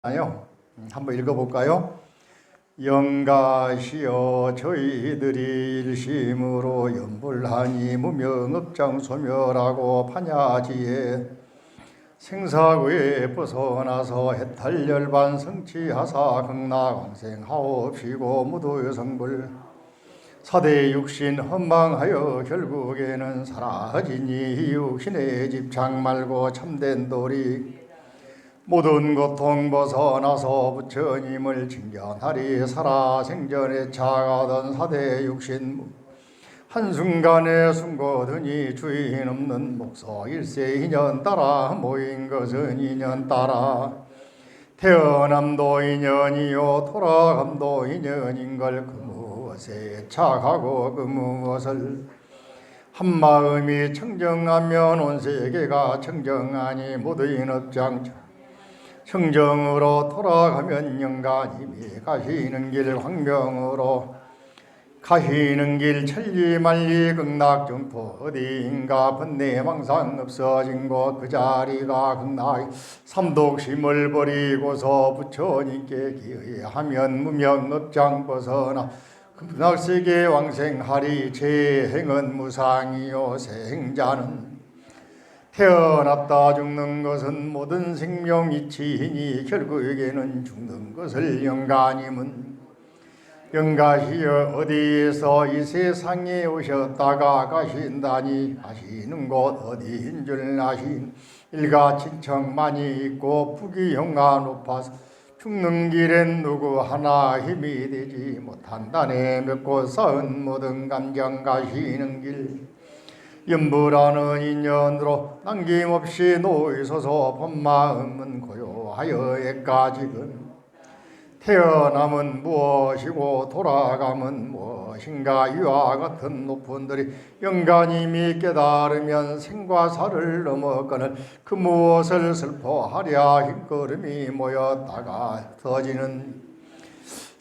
아요. 한번 읽어볼까요? 영가시여 저희들이 일심으로 연불하니 무명업장 소멸하고 판야지에 생사구에 벗어나서 해탈열반 성취하사 극락왕생하옵시고 무도성불 사대 육신 헌망하여 결국에는 사라지니 육신의 집착 말고 참된 도리 모든 고통 벗어나서 부처님을 칭견하리. 살아생전에 차가던 사대 육신 한순간에 숨거드니 주인 없는 목소 일세 인연 따라 모인 것은 인연 따라 태어남도 인연이요 돌아감도 인연인걸 그 무엇에 착하고 그 무엇을 한마음이 청정하면 온 세계가 청정하니 모두인 업장 청정으로 돌아가면 영가님이 가시는 길 황명으로 가시는 길 천리만리 극락정토 어디인가 번뇌망상 없어진 곳 그 자리가 극락 삼독심을 버리고서 부처님께 기의하면 무명업장 벗어나 극락세계 왕생하리. 재행은 무상이요 생자는 태어났다 죽는 것은 모든 생명 이치이니 결국에는 죽는 것을 영가님은 영가시여 어디에서 이 세상에 오셨다가 가신다니 가시는 곳 어디인 줄 아신 일가친척만이 있고 부귀영화 높아서 죽는 길엔 누구 하나 힘이 되지 못한다네. 맺고 쌓은 모든 감정 가시는 길 연불하는 인연으로 남김없이 놓이소서. 본마음은 고요하여 애까지는 태어남은 무엇이고 돌아감은 무엇인가. 이와 같은 높은들이 영가님이 깨달으면 생과 사를 넘어가는 그 무엇을 슬퍼하랴. 흰걸음이 모였다가 터지는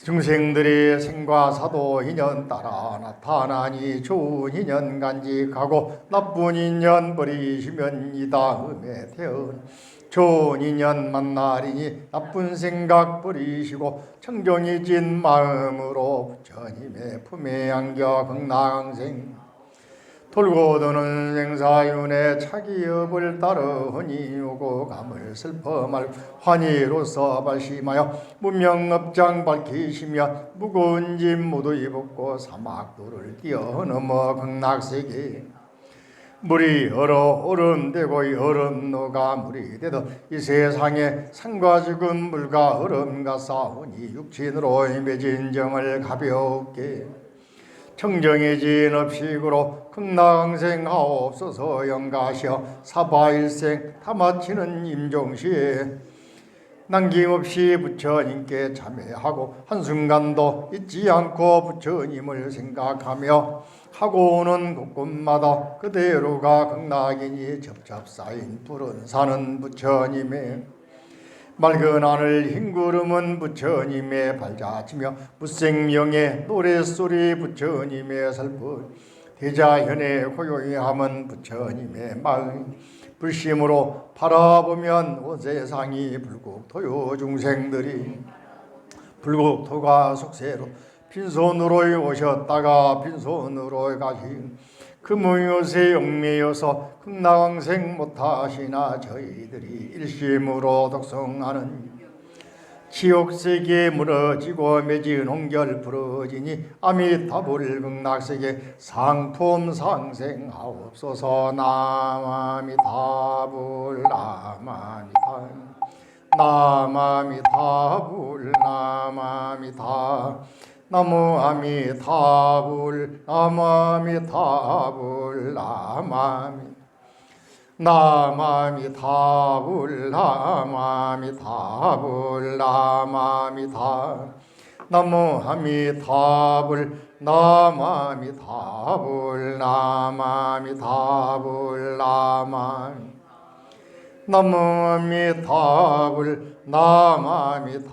중생들의 생과 사도 인연 따라 나타나니 좋은 인연 간직하고 나쁜 인연 버리시면 이 다음에 태어나 좋은 인연 만나리니 나쁜 생각 버리시고 청정해진 마음으로 부처님의 품에 안겨 극락왕생 돌고 도는 생사윤회 차기업을 따르니 오고 감을 슬퍼 말 환희로서 발심하여 무명업장 밝히시며 무거운 짐 모두 입었고 사막도를 뛰어넘어 극락세계 물이 얼어 얼음되고 얼음 녹아 물이 되도 이 세상에 산과 죽은 물과 얼음과 싸우니 육신으로 맺은 정을 가볍게 청정해진 업식으로 극락왕생하옵소서. 영가시여 사바일생 다 마치는 임종시에 남김없이 부처님께 참회하고 한순간도 잊지 않고 부처님을 생각하며 하고 오는 곳곳마다 그대로가 극락이니 접잡 쌓인 푸른 산은 부처님의 맑은 하늘 흰 구름은 부처님의 발자취며 무생명의 노랫소리 부처님의 슬픈 대자현의 고요히 함은 부처님의 마음 불심으로 바라보면 온 세상이 불국토요 중생들이 불국토가 속세로 빈손으로 오셨다가 빈손으로 가신 그 무엇에 영매여서 극락왕생 못하시나 저희들이 일심으로 독성하는 지옥세계 무너지고 맺은 홍결 부러지니 아미타불 극락세계 상품 상생하옵소서. 나마미타불 나마미타불 나마미타 나무 아미타불 나마미타불 나마미타불 나마미타불 나마미타 나무 아미타불 나마미타불 나마미타불 나마미타불 나마미타불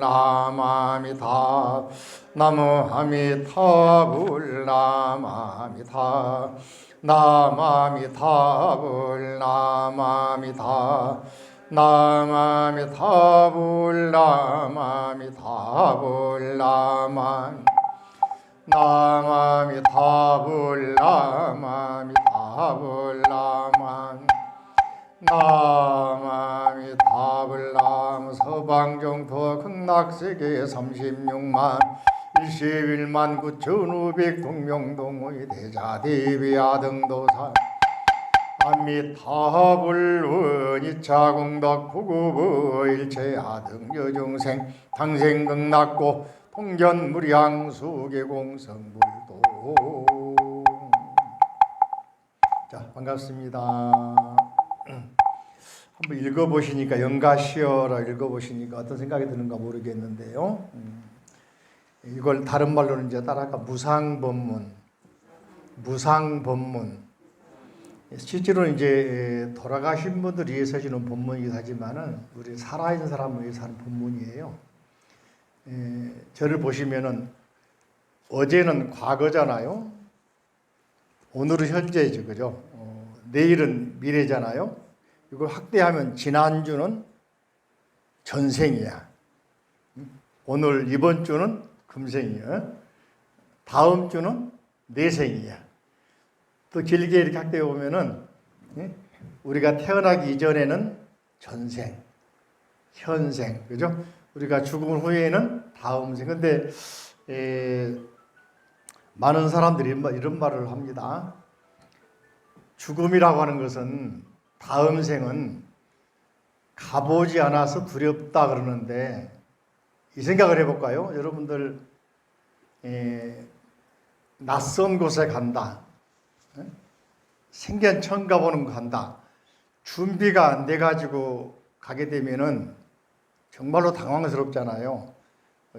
나마미타 나마미타불 나마미타 나마미타불 나마미타 나마미타불 나마미타불 나마미타불 나마미타불 나마미타불 서방정토 극락세계 36만 11만 9,500 동명동의 대자대비아등도사 아미타불 원이차공덕 구구부 일체아등 여중생 당생극락고 통견무량수계공성불도. 자, 반갑습니다. 한번 읽어보시니까 영가시어라 읽어보시니까 어떤 생각이 드는가 모르겠는데요. 이걸 다른 말로는 이제 따라할까 무상법문. 실제로 이제 돌아가신 분들 위해서 해주는 법문이기도 하지만은 우리 살아있는 사람을 위해서 하는 법문이에요. 저를 보시면은 어제는 과거잖아요. 오늘은 현재죠, 그죠? 내일은 미래잖아요. 이걸 확대하면 지난주는 전생이야. 오늘 이번 주는 금생이야. 다음 주는 내생이야. 또 길게 이렇게 확대해 보면은 우리가 태어나기 이전에는 전생, 현생, 그죠? 우리가 죽음 후에는 다음 생. 근데 많은 사람들이 이런 말을 합니다. 죽음이라고 하는 것은 다음 생은 가보지 않아서 두렵다 그러는데 이 생각을 해볼까요? 여러분들 낯선 곳에 간다. 생전 처음 가보는 거 간다. 준비가 안 돼가지고 가게 되면은 정말로 당황스럽잖아요.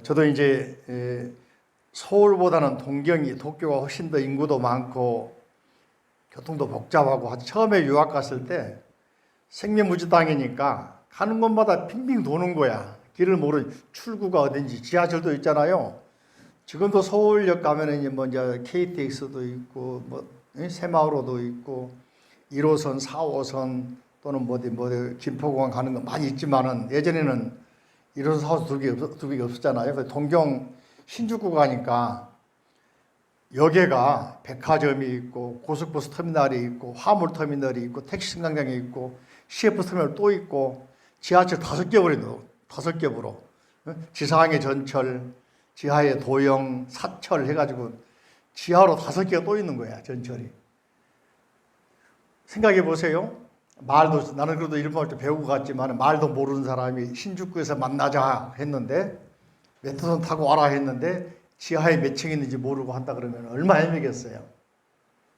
저도 이제 서울보다는 도쿄가 훨씬 더 인구도 많고 교통도 복잡하고 처음에 유학 갔을 때 생면무지 땅이니까 가는 곳마다 빙빙 도는 거야. 길을 모르는 출구가 어딘지. 지하철도 있잖아요. 지금도 서울역 가면은 뭐 이제 KTX도 있고 뭐 새마을호도 있고 1호선, 4호선 또는 뭐 김포공항 가는 거 많이 있지만은 예전에는 1호선, 4호선 두 개가 없었잖아요. 그래서 동경 신주쿠 가니까 역에가 백화점이 있고 고속버스 터미널이 있고 화물 터미널이 있고 택시 승강장이 있고 CF 터미널 또 있고 지하철 5겹으로 지상의 전철, 지하의 도영, 사철 해가지고 지하로 5개가 또 있는 거야, 전철이. 생각해 보세요. 말도, 나는 그래도 일본어를 좀 배우고 갔지만 말도 모르는 사람이 신주쿠에서 만나자 했는데 메트로 타고 와라 했는데 지하에 몇 층 있는지 모르고 한다 그러면 얼마나 헤매겠어요.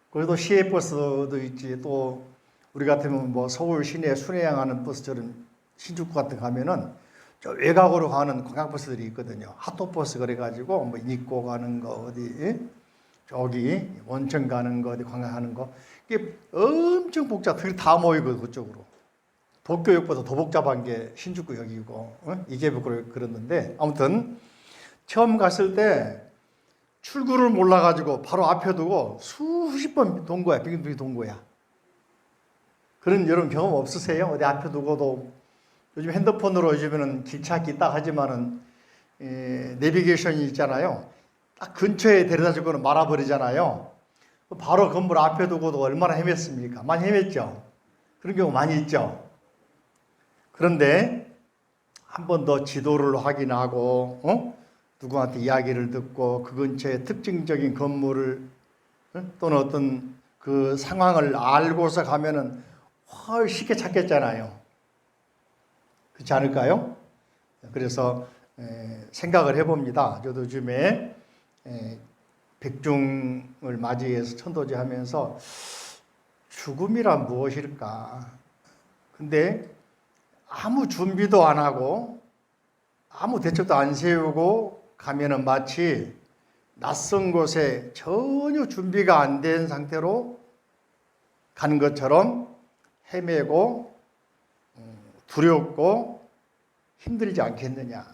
그래도 시외버스도 있지. 또 우리 같으면 뭐 서울 시내 순회향하는 버스처럼 신주쿠 같은 거 가면은 저 외곽으로 가는 관광버스들이 있거든요. 핫도버스 그래가지고 뭐 입고 가는 거 어디 저기 원천 가는 거 어디 관광하는 거 이게 엄청 복잡해. 다 모이고 그쪽으로. 도쿄역보다 더 복잡한 게 신주쿠역이고 이계부로 그랬는데 아무튼 처음 갔을 때 출구를 몰라가지고 바로 앞에 두고 수십 번 돈 거야. 빙빙 돈 거야. 그런 여러분 경험 없으세요? 어디 앞에 두고도 요즘 핸드폰으로 요즘에는 길 찾기 딱 하지만은 내비게이션이 있잖아요. 딱 근처에 데려다 주고는 말아버리잖아요. 바로 건물 앞에 두고도 얼마나 헤맸습니까? 많이 헤맸죠? 그런 경우 많이 있죠? 그런데 한 번 더 지도를 확인하고 누구한테 이야기를 듣고 그 근처에 특징적인 건물을 또는 어떤 그 상황을 알고서 가면은 훨씬 쉽게 찾겠잖아요. 그렇지 않을까요? 그래서 생각을 해봅니다. 저도 요즘에 백중을 맞이해서 천도제 하면서 죽음이란 무엇일까? 근데 아무 준비도 안 하고 아무 대책도 안 세우고 가면은 마치 낯선 곳에 전혀 준비가 안 된 상태로 가는 것처럼 헤매고 두렵고 힘들지 않겠느냐.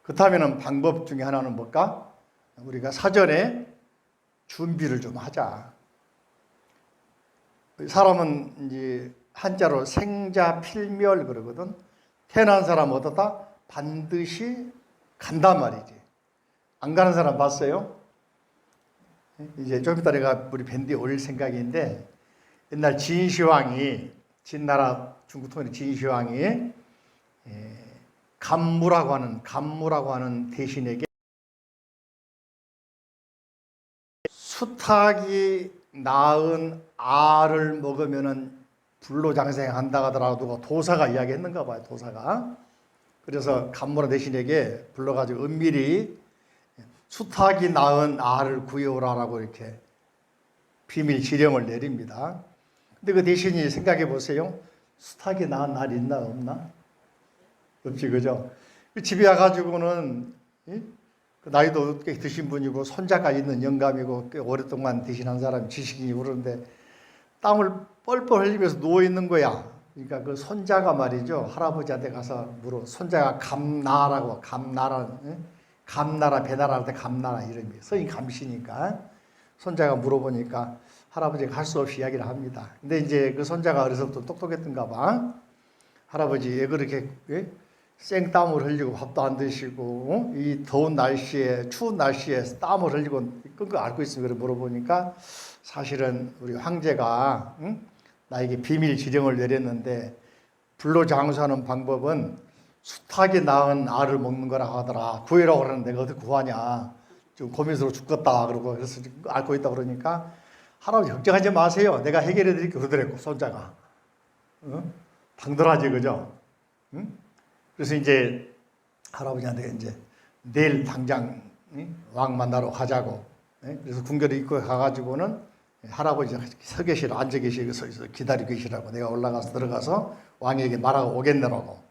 그렇다면 방법 중에 하나는 뭘까? 우리가 사전에 준비를 좀 하자. 사람은 이제 한자로 생자필멸 그러거든. 태어난 사람 어떻다? 반드시 간단 말이지. 안 가는 사람 봤어요? 이제 좀 이따 내가 우리 밴드에 올릴 생각인데, 옛날 진시황이, 진나라 중국 통일 진시황이 간무라고 하는 대신에게 수탉이 낳은 알을 먹으면은 불로장생한다 하더라도 도사가 이야기했는가 봐요. 도사가. 그래서 간무라 대신에게 불러가지고 은밀히 수탉이 낳은 알을 구해오라라고 이렇게 비밀 지령을 내립니다. 근데 그 대신이 생각해 보세요. 수탉이 낳은 알이 있나 없나? 없지, 그죠? 집에 와가지고는 그 나이도 꽤 드신 분이고 손자가 있는 영감이고 꽤 오랫동안 대신한 사람이 지식인이 그러는데 땀을 뻘뻘 흘리면서 누워있는 거야. 그러니까 그 손자가 말이죠. 할아버지한테 가서 물어. 손자가 감나라고, 감나라, 배나라 할 때 감나라 이름이. 성이 감시니까. 손자가 물어보니까 할아버지가 할 수 없이 이야기를 합니다. 근데 이제 그 손자가 어려서부터 똑똑했던가 봐. 할아버지 왜 그렇게 생땀을 흘리고 밥도 안 드시고 이 더운 날씨에 추운 날씨에 땀을 흘리고 끙끙 앓고 있으면 물어보니까 사실은 우리 황제가 나에게 비밀 지령을 내렸는데 불로장수하는 방법은 수탉이 낳은 알을 먹는 거라 하더라. 구해라고 그러는데 내가 어떻게 구하냐. 좀 고민스러워 죽겠다. 그러고 그래서 앓고 있다 그러니까 할아버지 걱정하지 마세요. 내가 해결해 드릴게요. 그러더라고 손자가. 당돌하지 그죠? 그래서 이제 할아버지한테 이제 내일 당장 왕 만나러 가자고. 그래서 궁궐에 입구에 가가지고는 할아버지가 서 계시라 앉아 계시고 기다리고 계시라고 내가 올라가서 들어가서 왕에게 말하고 오겠느라고.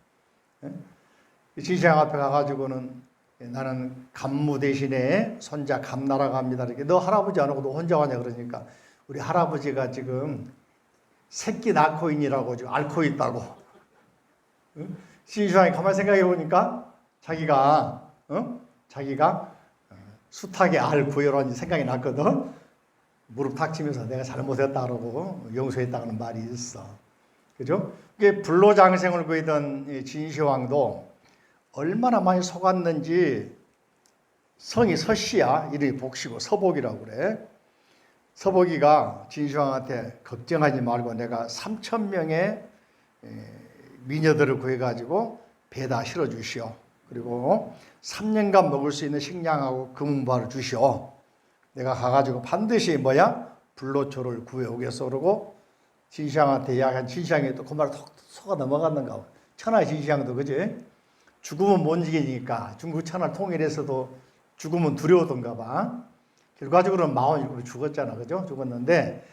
진시황 앞에 가가지고는 나는 간무 대신에 손자 감나라 갑니다. 이렇게 너 할아버지 안 오고 너 혼자 와냐 그러니까 우리 할아버지가 지금 새끼 낳고 있니라고 지금 앓고 있다고. 진시황이 가만히 생각해 보니까 자기가 수탉의 알 구해라는 생각이 났거든. 무릎 탁 치면서 내가 잘못했다 그러고 용서했다는 말이 있어. 그죠? 그게 불로장생을 구했던 진시황도 얼마나 많이 속았는지. 성이 서씨야. 이름이 복씨고 서복이라고 그래. 서복이가 진시황한테 걱정하지 말고 내가 3,000명의 미녀들을 구해가지고 배에다 실어주시오. 그리고 3년간 먹을 수 있는 식량하고 금은보화를 주시오. 내가 가가지고 반드시 불로초를 구해오겠어. 그러고 진시황한테 이야기한 진시황이 또 그 말을 톡 속아 넘어갔는가 봐. 천하의 진시황도 그지? 죽으면 못 이기니까 중국 천하를 통일해서도 죽으면 두려우던가 봐. 결과적으로는 마원이 죽었잖아. 그죠? 죽었는데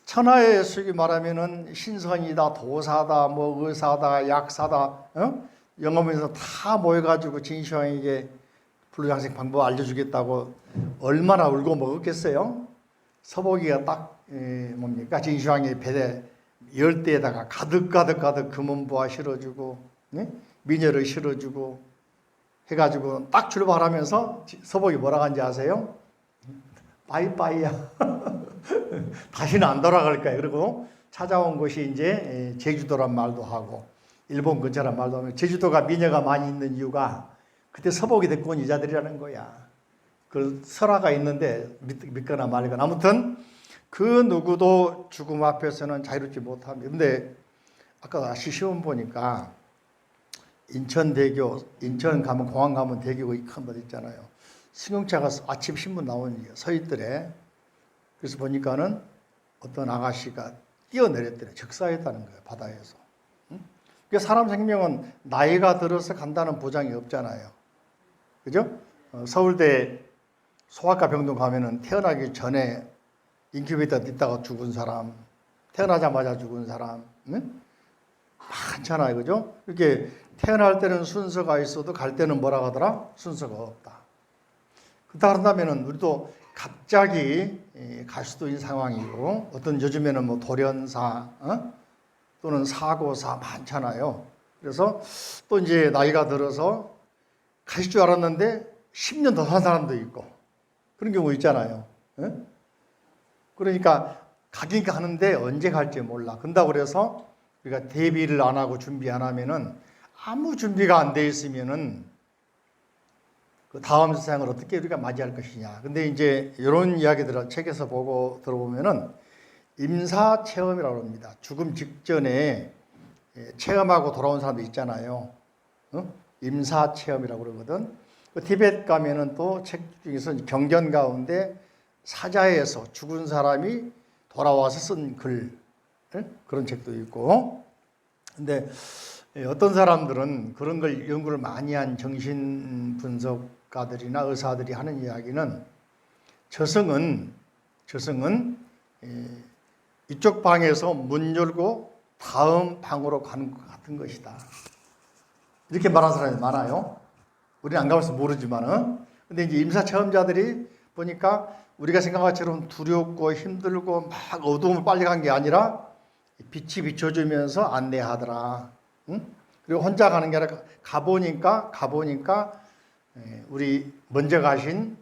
천하의 속이 말하면은 신선이다, 도사다, 뭐 의사다, 약사다, 영업에서 다 모여가지고 진시황에게 불로장생 방법 알려주겠다고 얼마나 울고 먹었겠어요? 서복이가 딱 뭡니까? 진시황의 배에 열대에다가 가득 금은보화 실어주고 미녀를 실어주고 해가지고 딱 출발하면서 서복이 뭐라고 하는지 아세요? 빠이빠이야. 다시는 안 돌아갈 거야. 그리고 찾아온 곳이 이제 제주도란 말도 하고 일본 근처란 말도 하고 제주도가 미녀가 많이 있는 이유가 그때 서복이 데리고 온 여자들이라는 거야. 그 설화가 있는데 믿거나 말거나 아무튼 그 누구도 죽음 앞에서는 자유롭지 못합니다. 근데 아까 다시 시험 보니까 인천대교, 인천 가면 공항 가면 대교가 큰 것 있잖아요. 승용차가 아침 신문 나오는 서 있더래. 그래서 보니까는 어떤 아가씨가 뛰어내렸더래. 즉사했다는 거예요. 바다에서. 그러니까 사람 생명은 나이가 들어서 간다는 보장이 없잖아요. 그죠? 서울대 소아과 병동 가면은 태어나기 전에 인큐베이터 있다가 죽은 사람, 태어나자마자 죽은 사람, 많잖아요. 그죠? 이렇게 태어날 때는 순서가 있어도 갈 때는 뭐라 하더라? 순서가 없다. 그렇다 그런다면은 우리도 갑자기 갈 수도 있는 상황이고, 어떤 요즘에는 뭐 돌연사, 또는 사고사 많잖아요. 그래서 또 이제 나이가 들어서 가실 줄 알았는데 10년 더 산 사람도 있고, 그런 경우 있잖아요. 그러니까 가긴 가는데 언제 갈지 몰라. 그런다고 그래서 우리가 대비를 안 하고 준비 안 하면은 아무 준비가 안 돼 있으면은 그 다음 세상을 어떻게 우리가 맞이할 것이냐. 근데 이제 이런 이야기들을 책에서 보고 들어보면은 임사 체험이라고 합니다. 죽음 직전에 체험하고 돌아온 사람도 있잖아요. 임사 체험이라고 그러거든. 그 티베트 가면은 또 책 중에서 경전 가운데 사자에서 죽은 사람이 돌아와서 쓴 글, 그런 책도 있고. 근데 어떤 사람들은 그런 걸 연구를 많이 한 정신 분석가들이나 의사들이 하는 이야기는 저승은 이쪽 방에서 문 열고 다음 방으로 가는 것 같은 것이다. 이렇게 말하는 사람이 많아요. 우리는 안 가봐서 모르지만은. 근데 이제 임사 체험자들이 보니까 우리가 생각한 것처럼 두렵고 힘들고 막 어두움을 빨리 간 게 아니라 빛이 비춰주면서 안내하더라. 응? 그리고 혼자 가는 게 아니라 가보니까 우리 먼저 가신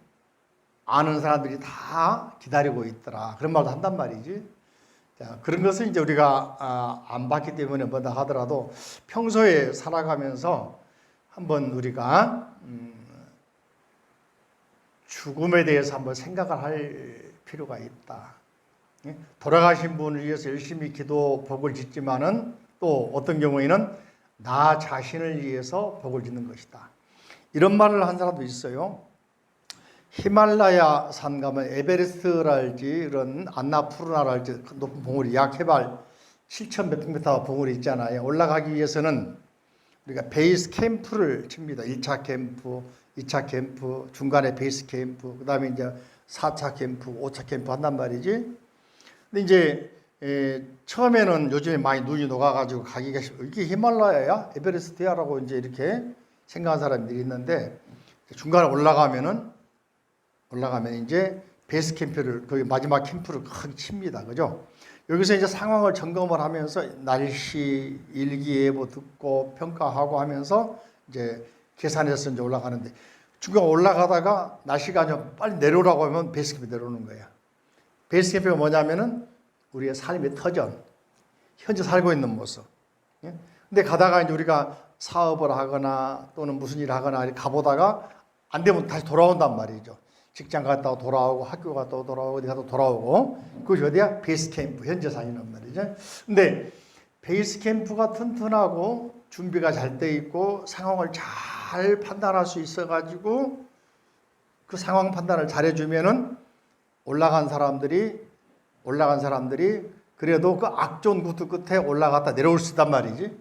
아는 사람들이 다 기다리고 있더라. 그런 말도 한단 말이지. 자, 그런 것을 이제 우리가 안 봤기 때문에 뭐다 하더라도 평소에 살아가면서 한번 우리가 죽음에 대해서 한번 생각을 할 필요가 있다. 돌아가신 분을 위해서 열심히 기도 복을 짓지만은 또 어떤 경우에는 나 자신을 위해서 복을 짓는 것이다. 이런 말을 한 사람도 있어요. 히말라야 산 가면 에베레스트랄지 이런 안나푸르나랄지 높은 봉우리 약 해발 7,000 몇 미터 봉우리 있잖아요. 올라가기 위해서는 우리가 베이스 캠프를 칩니다. 1차 캠프, 2차 캠프, 중간에 베이스 캠프, 그 다음에 이제 4차 캠프, 5차 캠프 한단 말이지. 근데 이제 처음에는 요즘에 많이 눈이 녹아가지고 가기가 이게 히말라야야? 에베레스트야라고 이제 이렇게 생각하는 사람들이 있는데 중간에 올라가면 이제 베이스 캠프를 거기 마지막 캠프를 크게 칩니다. 그죠? 여기서 이제 상황을 점검을 하면서 날씨 일기예보 듣고 평가하고 하면서 이제 계산해서 이제 올라가는데 중간 올라가다가 날씨가 좀 빨리 내려오라고 하면 베이스 캠프 내려오는 거야. 베이스 캠프가 뭐냐면은 우리의 삶의 터전, 현재 살고 있는 모습. 근데 가다가 이제 우리가 사업을 하거나 또는 무슨 일을 하거나 가보다가 안 되면 다시 돌아온단 말이죠. 직장 갔다 돌아오고 학교 갔다 돌아오고 어디 갔다 돌아오고 그것이 어디야? 베이스 캠프, 현재 사이란 말이죠. 근데 베이스 캠프가 튼튼하고 준비가 잘 돼 있고 상황을 잘 판단할 수 있어가지고 그 상황 판단을 잘해주면은 올라간 사람들이 그래도 그 악존 구트 끝에 올라갔다 내려올 수 있단 말이지.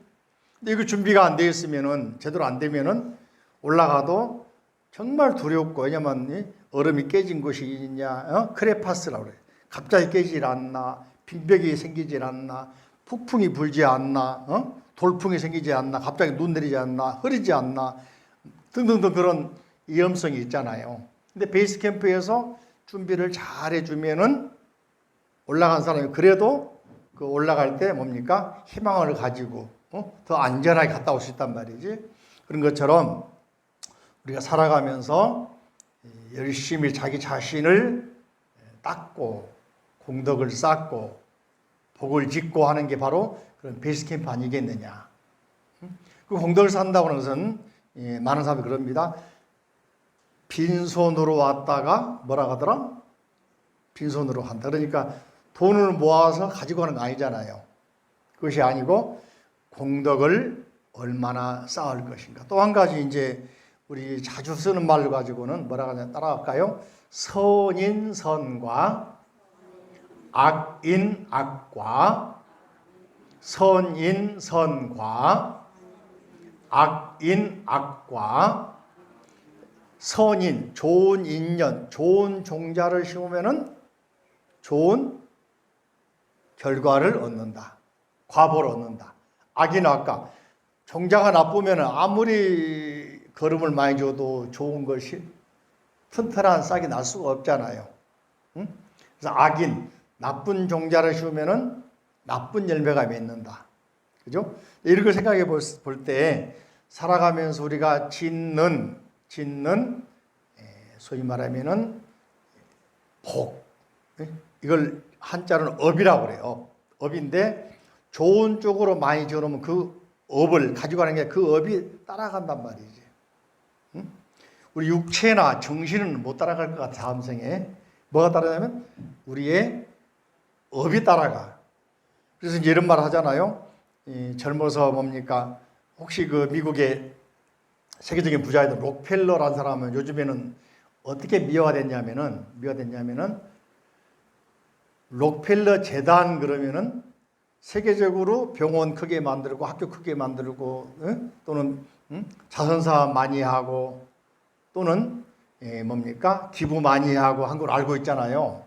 근데 이거 준비가 안 돼 있으면은 제대로 안 되면은 올라가도 정말 두렵고 왜냐면 얼음이 깨진 곳이 있냐, 크레파스라고 그래. 갑자기 깨질 않나, 빈벽이 생기질 않나, 폭풍이 불지 않나, 돌풍이 생기지 않나, 갑자기 눈 내리지 않나, 흐리지 않나 등등등 그런 위험성이 있잖아요. 근데 베이스 캠프에서 준비를 잘 해주면은 올라간 사람이 그래도 그 올라갈 때 뭡니까? 희망을 가지고 더 안전하게 갔다 올 수 있단 말이지. 그런 것처럼 우리가 살아가면서 열심히 자기 자신을 닦고 공덕을 쌓고 복을 짓고 하는 게 바로 그런 베이스 캠프 아니겠느냐. 그 공덕을 쌓는다고 하는 것은 많은 사람이 그럽니다. 빈손으로 왔다가 뭐라 하더라? 빈손으로 간다. 그러니까 돈을 모아서 가지고 가는 거 아니잖아요. 그것이 아니고 공덕을 얼마나 쌓을 것인가. 또 한 가지 이제 우리 자주 쓰는 말로 가지고는 뭐라고 하냐 따라갈까요? 선인선과 악인악과 선인선과 악인악과 선인, 좋은 인연, 좋은 종자를 심으면은 좋은 결과를 얻는다. 과보를 얻는다. 악인악과 종자가 나쁘면은 아무리 걸음을 많이 줘도 좋은 것이 튼튼한 싹이 날 수가 없잖아요. 그래서 악인, 나쁜 종자를 심으면은 나쁜 열매가 맺는다. 그죠? 이런 걸 생각해 볼 때 살아가면서 우리가 짓는 소위 말하면은 복, 이걸 한자로는 업이라고 그래요. 업인데 좋은 쪽으로 많이 지어놓으면 그 업을 가지고 가는 게 그 업이 따라간단 말이지. 응? 우리 육체나 정신은 못 따라갈 것 같아. 다음 생에 뭐가 따라가냐면 우리의 업이 따라가. 그래서 이제 이런 말 하잖아요. 젊어서 뭡니까? 혹시 그 미국의 세계적인 부자이던 록펠러라는 사람은 요즘에는 어떻게 미화가 됐냐면은 록펠러 재단 그러면은 세계적으로 병원 크게 만들고 학교 크게 만들고 또는 자선사업 많이 하고 또는 뭡니까? 기부 많이 하고 한 걸 알고 있잖아요.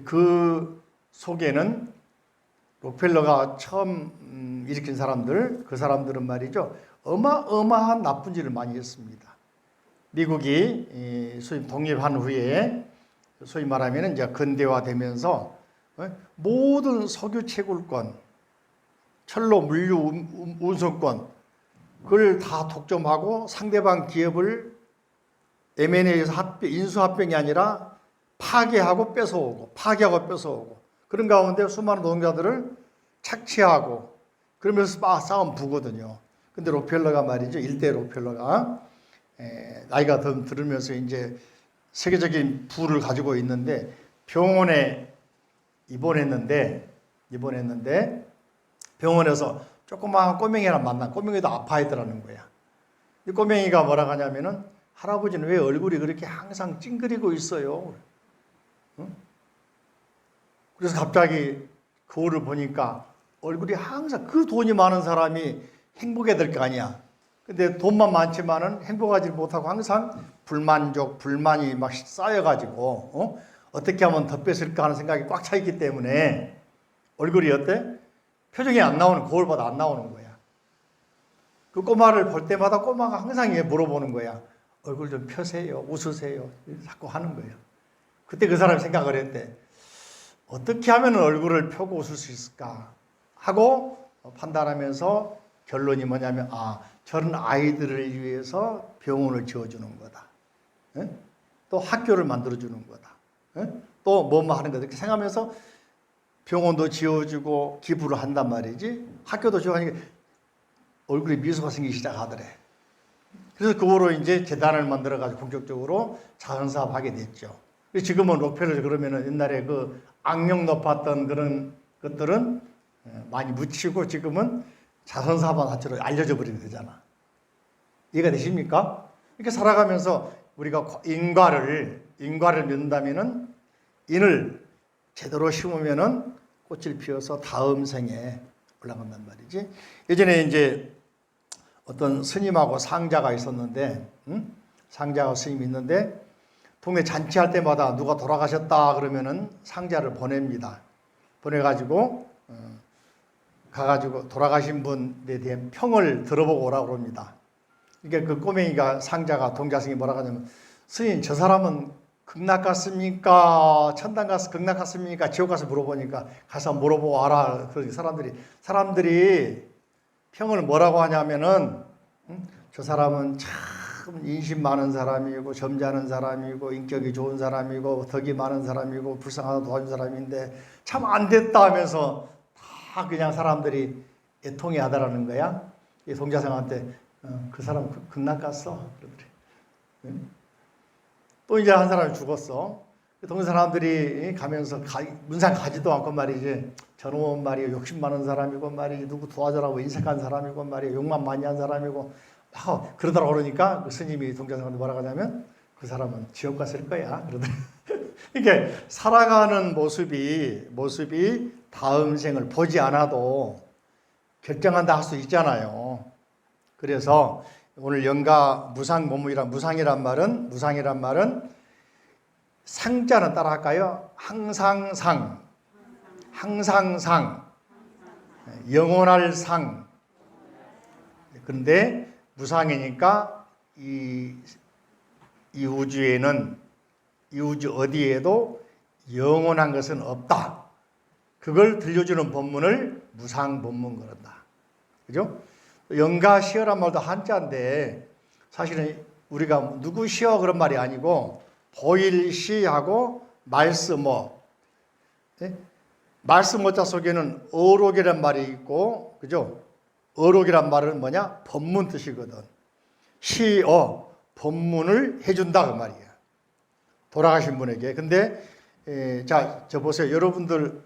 그 속에는 록펠러가 처음 일으킨 사람들, 그 사람들은 말이죠. 어마어마한 나쁜 일을 많이 했습니다. 미국이 소위 독립한 후에 소위 말하면 이제 근대화되면서 모든 석유 채굴권, 철로 물류 운송권 그걸 다 독점하고 상대방 기업을 M&A에서 인수합병이 아니라 파괴하고 뺏어오고 그런 가운데 수많은 노동자들을 착취하고 그러면서 싸움 부거든요. 근데 록펠러가 말이죠. 일대 록펠러가 나이가 더 들으면서 이제 세계적인 부를 가지고 있는데 병원에 입원했는데 병원에서 조그마한 꼬맹이 하나 만나. 꼬맹이도 아파했더라는 거야. 이 꼬맹이가 뭐라고 하냐면은 할아버지는 왜 얼굴이 그렇게 항상 찡그리고 있어요? 응? 그래서 갑자기 거울을 보니까 얼굴이 항상 그 돈이 많은 사람이 행복해야 될 거 아니야. 근데 돈만 많지만은 행복하지 못하고 항상 불만이 막 쌓여가지고 어떻게 하면 더 뺏을까 하는 생각이 꽉 차 있기 때문에 얼굴이 어때? 표정이 안 나오는, 거울보다 안 나오는 거야. 그 꼬마를 볼 때마다 꼬마가 항상 물어보는 거야. 얼굴 좀 펴세요, 웃으세요. 자꾸 하는 거예요. 그때 그 사람이 생각을 했대. 어떻게 하면 얼굴을 펴고 웃을 수 있을까 하고 판단하면서 결론이 뭐냐면 저런 아이들을 위해서 병원을 지어주는 거다. 또 학교를 만들어주는 거다. 또 뭐뭐 하는 거다. 이렇게 생각하면서 병원도 지어주고 기부를 한단 말이지. 학교도 지어가니까 얼굴에 미소가 생기기 시작하더래. 그래서 그 후로 이제 재단을 만들어가지고 본격적으로 자선사업 하게 됐죠. 지금은 록펠러 그러면은 옛날에 그 악명 높았던 그런 것들은 많이 묻히고 지금은 자선사업 자체로 알려져 버리게 되잖아. 이해가 되십니까? 이렇게 살아가면서 우리가 인과를 믿는다면은 인을 제대로 심으면은 꽃을 피워서 다음 생에 올라간단 말이지. 예전에 이제 어떤 스님하고 상자가 있었는데, 상자가 스님이 있는데 동네 잔치할 때마다 누가 돌아가셨다 그러면은 상자를 보냅니다. 보내가지고 가가지고 돌아가신 분에 대한 평을 들어보고 오라고 합니다. 그러니까 그 꼬맹이가 상자가 동자승이 뭐라고 하냐면 스님 저 사람은 극락 갔습니까? 천당 가서 극락 갔습니까? 지옥 가서 물어보니까 가서 물어보고 와라. 그러니 사람들이 평을 뭐라고 하냐면은 저 사람은 참 인심 많은 사람이고 점잖은 사람이고 인격이 좋은 사람이고 덕이 많은 사람이고 불쌍하다 도와준 사람인데 참 안 됐다 하면서 다 그냥 사람들이 애통해 하더라는 거야. 이 동자승한테 그 사람 극락 갔어 그러더래. 또 이제 한 사람이 죽었어. 동네 사람들이 가면서 문상 가지도 않고 말이지. 저놈은 말이야 욕심 많은 사람이고 말이지 누구 도와주라고 인색한 사람이고 말이야 욕만 많이 한 사람이고 그러더라고. 그러니까 그 스님이 동자승한테 뭐라고 하냐면 그 사람은 지옥 갔을 거야 그러더래. 이게 살아가는 모습이 다음 생을 보지 않아도 결정한다 할 수 있잖아요. 그래서 오늘 영가 무상이란 말은 상자는 따라 할까요? 항상 상, 영원할 상. 그런데 무상이니까 이 우주에는 이 우주 어디에도 영원한 것은 없다. 그걸 들려주는 법문을 무상법문 그런다. 그죠? 영가 시어란 말도 한자인데 사실은 우리가 누구 시어 그런 말이 아니고 보일시하고 말쓰모 예? 말씀 어자 속에는 어록이란 말이 있고, 그죠? 어록이란 말은 뭐냐? 법문 뜻이거든. 시어, 법문을 해준다 그 말이야. 돌아가신 분에게. 근데 자, 저 보세요. 여러분들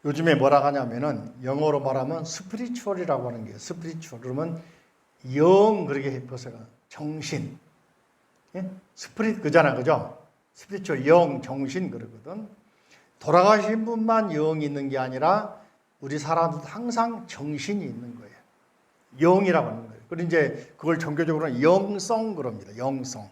요즘에 뭐라고 하냐면은 영어로 말하면 스피리추얼이라고 하는 게 스피리추얼. 그러면 영 그렇게 보세요. 정신. 예? 스피릿 그잖아. 그죠? 스피리추얼 영, 정신 그러거든. 돌아가신 분만 영이 있는 게 아니라 우리 사람들도 항상 정신이 있는 거예요. 영이라고 하는 거예요. 그리고 이제 그걸 종교적으로는 영성 그럽니다. 영성.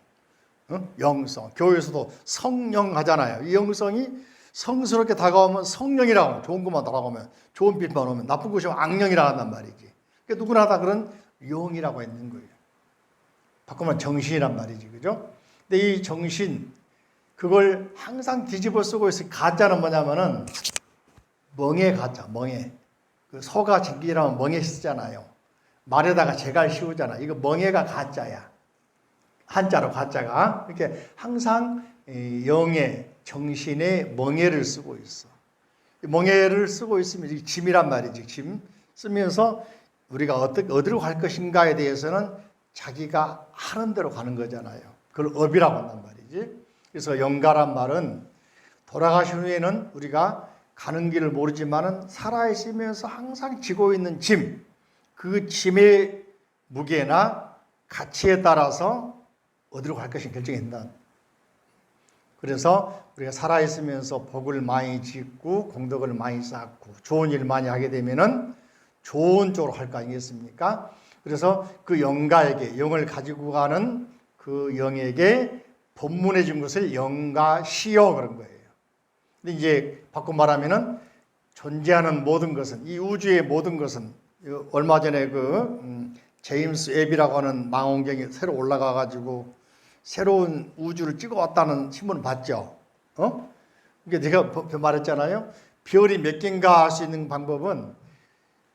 영성. 교회에서도 성령 하잖아요. 이 영성이 성스럽게 다가오면 성령이라고 하면, 좋은 것만 다가오면, 좋은 빛만 오면, 나쁜 것이 오면 악령이라고 한단 말이지. 그러니까 누구나 다 그런 영이라고 있는 거예요. 바꾸면 정신이란 말이지. 그죠? 근데 이 정신, 그걸 항상 뒤집어 쓰고 있어요. 가짜는 뭐냐면은, 멍에 가짜, 멍에. 그 소가 쟁기라면 멍에 쓰잖아요. 말에다가 재갈 씌우잖아. 이거 멍에가 가짜야. 한자로 가짜가. 이렇게 항상 영의 정신의 멍에를 쓰고 있어. 멍에를 쓰고 있으면 짐이란 말이지. 짐 쓰면서 우리가 어디로 갈 것인가에 대해서는 자기가 하는 대로 가는 거잖아요. 그걸 업이라고 한단 말이지. 그래서 영가란 말은 돌아가신 후에는 우리가 가는 길을 모르지만은 살아있으면서 항상 지고 있는 짐, 그 짐의 무게나 가치에 따라서 어디로 갈 것인가 결정한다. 그래서 우리가 살아있으면서 복을 많이 짓고 공덕을 많이 쌓고 좋은 일 많이 하게 되면은 좋은 쪽으로 갈 거 아니겠습니까? 그래서 그 영가에게, 영을 가지고 가는 그 영에게 법문해 준 것을 영가시여 그런 거예요. 근데 이제 바꿔 말하면은 존재하는 모든 것은, 이 우주의 모든 것은, 얼마 전에 제임스 웹이라고 하는 망원경이 새로 올라가 가지고 새로운 우주를 찍어왔다는 신문을 봤죠. 그러니까 제가 말했잖아요. 별이 몇 개인가 알 수 있는 방법은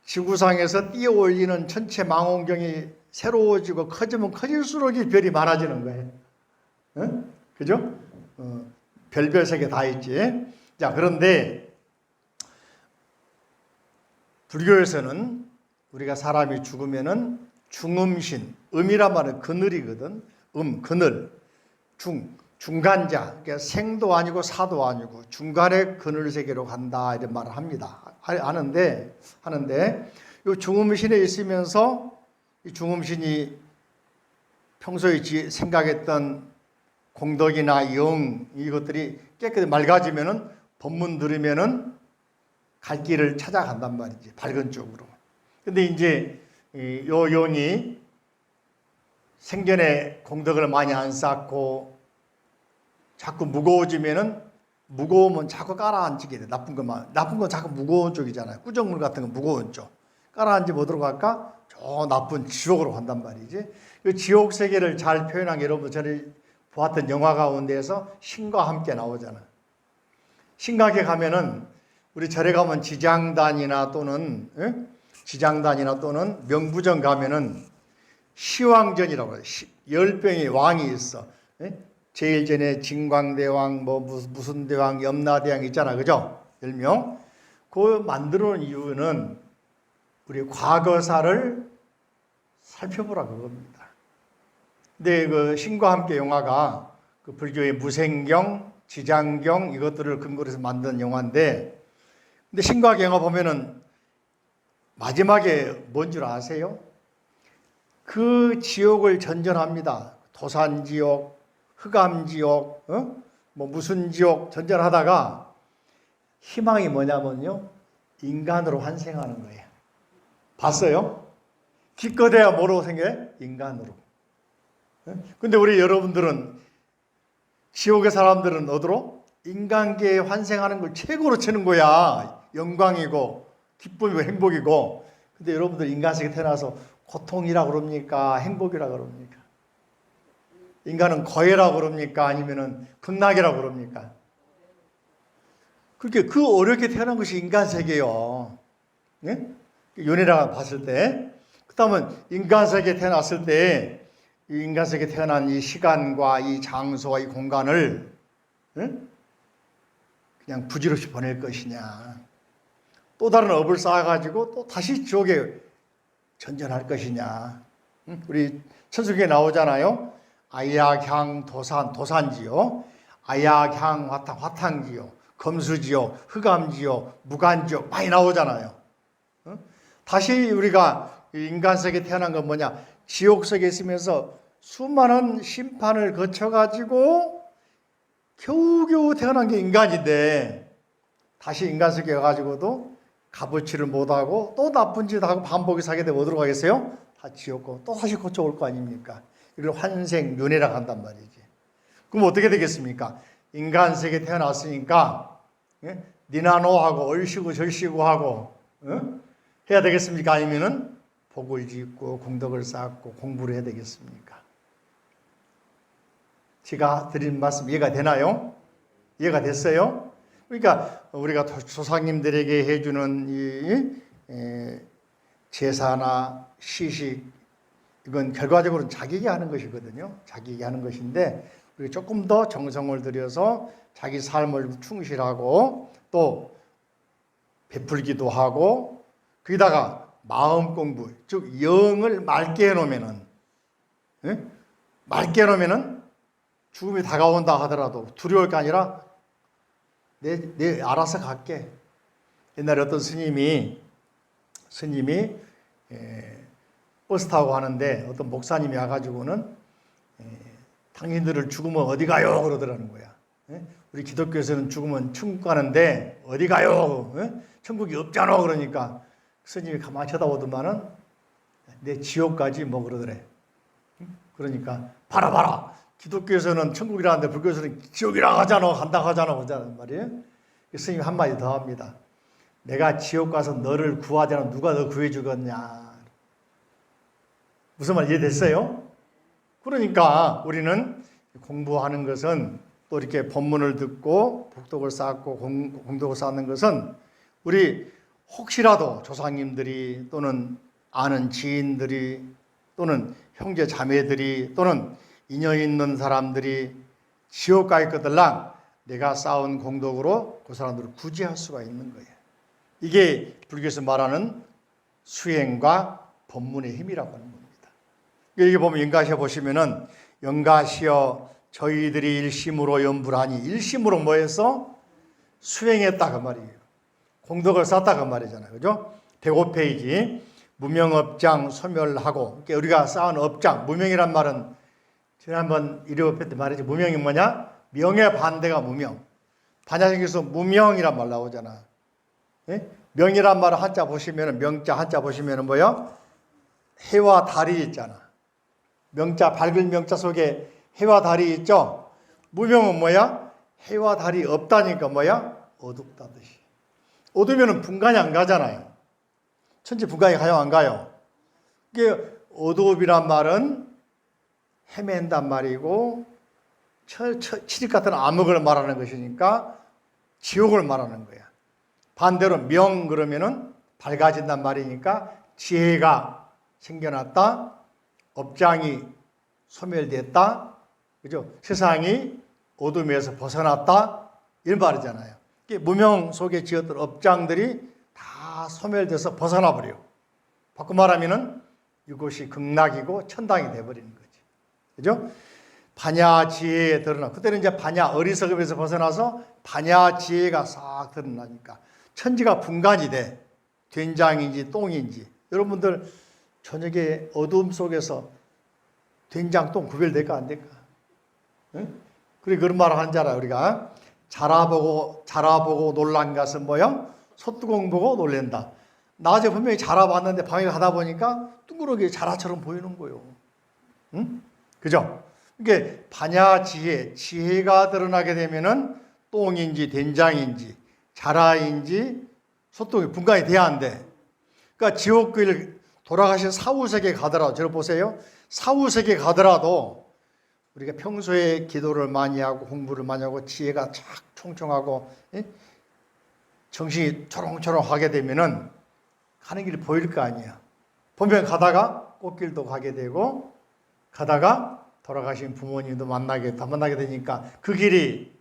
지구상에서 띄어 올리는 전체 망원경이 새로워지고 커지면 커질수록 이 별이 많아지는 거예요. 그죠? 별별 세계 다 있지. 자, 그런데 불교에서는 우리가 사람이 죽으면은 중음신, 음이란 말은 그늘이거든. 그늘, 중간자, 그러니까 생도 아니고 사도 아니고 중간의 그늘 세계로 간다 이런 말을 합니다. 하는데 이 중음신에 있으면서 이 중음신이 평소에 생각했던 공덕이나 영 이것들이 깨끗이 맑아지면은 법문 들으면은 갈 길을 찾아간단 말이지, 밝은 쪽으로. 근데 이제 요 영이 생전에 공덕을 많이 안 쌓고 자꾸 무거워지면은 무거우면 자꾸 깔아앉히게 돼. 나쁜 건 자꾸 무거운 쪽이잖아요. 꾸정물 같은 건 무거운 쪽. 깔아앉으면 어디로 갈까? 저 나쁜 지옥으로 간단 말이지. 이 지옥 세계를 잘 표현한 게 여러분 전에 보았던 영화 가운데에서 신과 함께 나오잖아요. 신각에 가면은 우리 절에 가면 지장단이나 또는 명부정 가면은 시왕전이라고 해요. 10병의 왕이 있어. 제일 전에 진광대왕, 무슨 대왕, 염라대왕 있잖아. 그죠? 10명. 그 만들어 놓은 이유는 우리 과거사를 살펴보라 그겁니다. 근데 그 신과 함께 영화가 그 불교의 무생경, 지장경 이것들을 근거로 해서 만든 영화인데, 근데 신과 영화 보면은 마지막에 뭔 줄 아세요? 그 지옥을 전전합니다. 도산지옥, 흑암지옥, 무슨 지옥 전전하다가 희망이 뭐냐면요, 인간으로 환생하는 거예요. 봤어요? 기껏해야 뭐로 생겨요? 인간으로. 근데 우리 여러분들은, 지옥의 사람들은 어디로? 인간계에 환생하는 걸 최고로 치는 거야. 영광이고 기쁨이고 행복이고. 근데 여러분들 인간세계 태어나서 고통이라고 그럽니까? 행복이라고 그럽니까? 인간은 거해라고 그럽니까? 아니면은 극락이라고 그럽니까? 그렇게 그 어렵게 태어난 것이 인간세계요. 예? 연애라고 봤을 때. 그 다음은 인간세계에 태어났을 때, 이 인간세계에 태어난 이 시간과 이 장소와 이 공간을, 그냥 그냥 부질없이 보낼 것이냐, 또 다른 업을 쌓아가지고 또 다시 지옥에 전전할 것이냐. 우리 천수기에 나오잖아요. 아약향 도산, 도산지요. 아약향 화탕, 화탕지요. 검수지요. 흑암지요. 무간지요. 많이 나오잖아요. 다시 우리가 인간세계에 태어난 건 뭐냐? 지옥속에 있으면서 수많은 심판을 거쳐가지고 겨우겨우 태어난 게 인간인데, 다시 인간세계에 가가지고도 값어치를 못하고 또 나쁜 짓 하고 반복이 사게 되면 어디로 가겠어요? 다 지옥고 또 다시 고쳐올 거 아닙니까? 이걸 환생윤회라고 한단 말이지. 그럼 어떻게 되겠습니까? 인간세계에 태어났으니까 니나노하고 얼씨구 절씨구 하고 해야 되겠습니까? 아니면은 복을 짓고 공덕을 쌓고 공부를 해야 되겠습니까? 제가 드린 말씀 이해가 되나요? 이해가 됐어요? 그러니까 우리가 조상님들에게 해주는 이 제사나 시식, 이건 결과적으로는 자기에게 하는 것이거든요. 자기에게 하는 것인데 우리가 조금 더 정성을 들여서 자기 삶을 충실하고 또 베풀기도 하고, 거기다가 마음 공부, 즉 영을 맑게 해놓으면은, 맑게 해놓으면은 죽음이 다가온다 하더라도 두려울 게 아니라 내 알아서 갈게. 옛날에 어떤 스님이 버스 타고 가는데 어떤 목사님이 와가지고는 당신들을 죽으면 어디 가요? 그러더라는 거야. 우리 기독교에서는 죽으면 천국 가는데 어디 가요? 천국이 없잖아. 그러니까 스님이 가만히 쳐다보더만은 내 지옥까지 뭐 그러더래. 그러니까 봐라. 기독교에서는 천국이라는데 불교에서는 지옥이라고 하잖아. 간다고 하잖아. 그러잖아 말이에요. 스님이 한마디 더 합니다. 내가 지옥 가서 너를 구하자면 누가 너 구해주겠냐. 무슨 말 이해됐어요? 그러니까 우리는 공부하는 것은, 또 이렇게 법문을 듣고 복덕을 쌓고 공덕을 쌓는 것은, 우리 혹시라도 조상님들이 또는 아는 지인들이 또는 형제 자매들이 또는 인연 있는 사람들이 지옥 가 있거들랑 내가 쌓은 공덕으로 그 사람들을 구제할 수가 있는 거예요. 이게 불교에서 말하는 수행과 법문의 힘이라고 하는 겁니다. 여기 보면 연가시에 보시면은 연가시여 저희들이 일심으로 연불하니, 일심으로 뭐 해서? 수행했다 그 말이에요. 공덕을 쌓았다 그 말이잖아요. 그죠? 105페이지 무명업장 소멸하고, 그러니까 우리가 쌓은 업장, 무명이란 말은 지난번 125회 때 말했지. 무명이 뭐냐? 명의 반대가 무명. 반야경에서 무명이란 말 나오잖아. 명이란 말을 한자 보시면은, 명자 한자 보시면은 뭐야? 해와 달이 있잖아. 명자, 밝은 명자 속에 해와 달이 있죠? 무명은 뭐야? 해와 달이 없다니까 뭐야? 어둡다듯이. 어두면은 분간이 안 가잖아요. 천지 분간이 가요, 안 가요? 이게 어두움이란 말은 헤맨단 말이고, 칠흑 같은 암흑을 말하는 것이니까 지옥을 말하는 거야. 반대로 명 그러면은 밝아진단 말이니까 지혜가 생겨났다, 업장이 소멸됐다, 그죠? 세상이 어둠에서 벗어났다, 이런 말이잖아요. 무명 속에 지었던 업장들이 다 소멸돼서 벗어나 버려. 바꿔 말하면은 이것이 극락이고 천당이 돼버리는 거지. 그죠? 반야 지혜에 드러나. 그때는 이제 반야 어리석음에서 벗어나서 반야 지혜가 싹 드러나니까 천지가 분간이 돼. 된장인지 똥인지. 여러분들 저녁에 어두움 속에서 된장, 똥 구별될까 안 될까? 응? 그래 그런 말을 하는 줄 알아요. 우리가 자라보고 놀란 것은 뭐야? 소뚜껑 보고 놀랜다. 낮에 분명히 자라봤는데 밤에 가다 보니까 둥그러기 자라처럼 보이는 거예요. 응? 그죠? 이게 반야 지혜가 드러나게 되면은 똥인지 된장인지 자라인지 소똥이 분간이 돼야 안 돼. 그러니까 지옥길 돌아가신 사후세계 가더라도, 저를 보세요. 사후세계 가더라도 우리가 평소에 기도를 많이 하고 공부를 많이 하고 지혜가 착 총총하고 정신이 초롱초롱하게 되면은 가는 길이 보일 거 아니야. 보면 가다가 꽃길도 가게 되고 가다가 돌아가신 부모님도 만나게 되니까 그 길이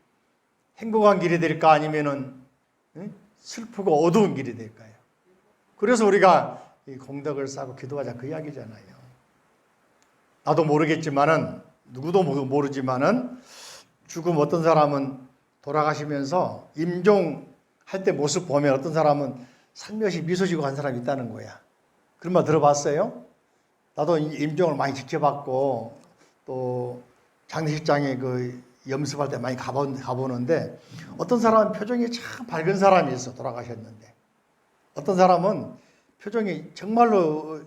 행복한 길이 될까 아니면은 슬프고 어두운 길이 될까요? 그래서 우리가 이 공덕을 쌓고 기도하자 그 이야기잖아요. 나도 모르겠지만은 누구도 모르지만은 죽음 어떤 사람은 돌아가시면서 임종할 때 모습 보면 어떤 사람은 살며시 미소 지고 간 사람이 있다는 거야. 그런 말 들어봤어요? 나도 임종을 많이 지켜봤고 또 장례식장에 그 염습할 때 많이 가보는데 어떤 사람은 표정이 참 밝은 사람이 있어 돌아가셨는데 어떤 사람은 표정이 정말로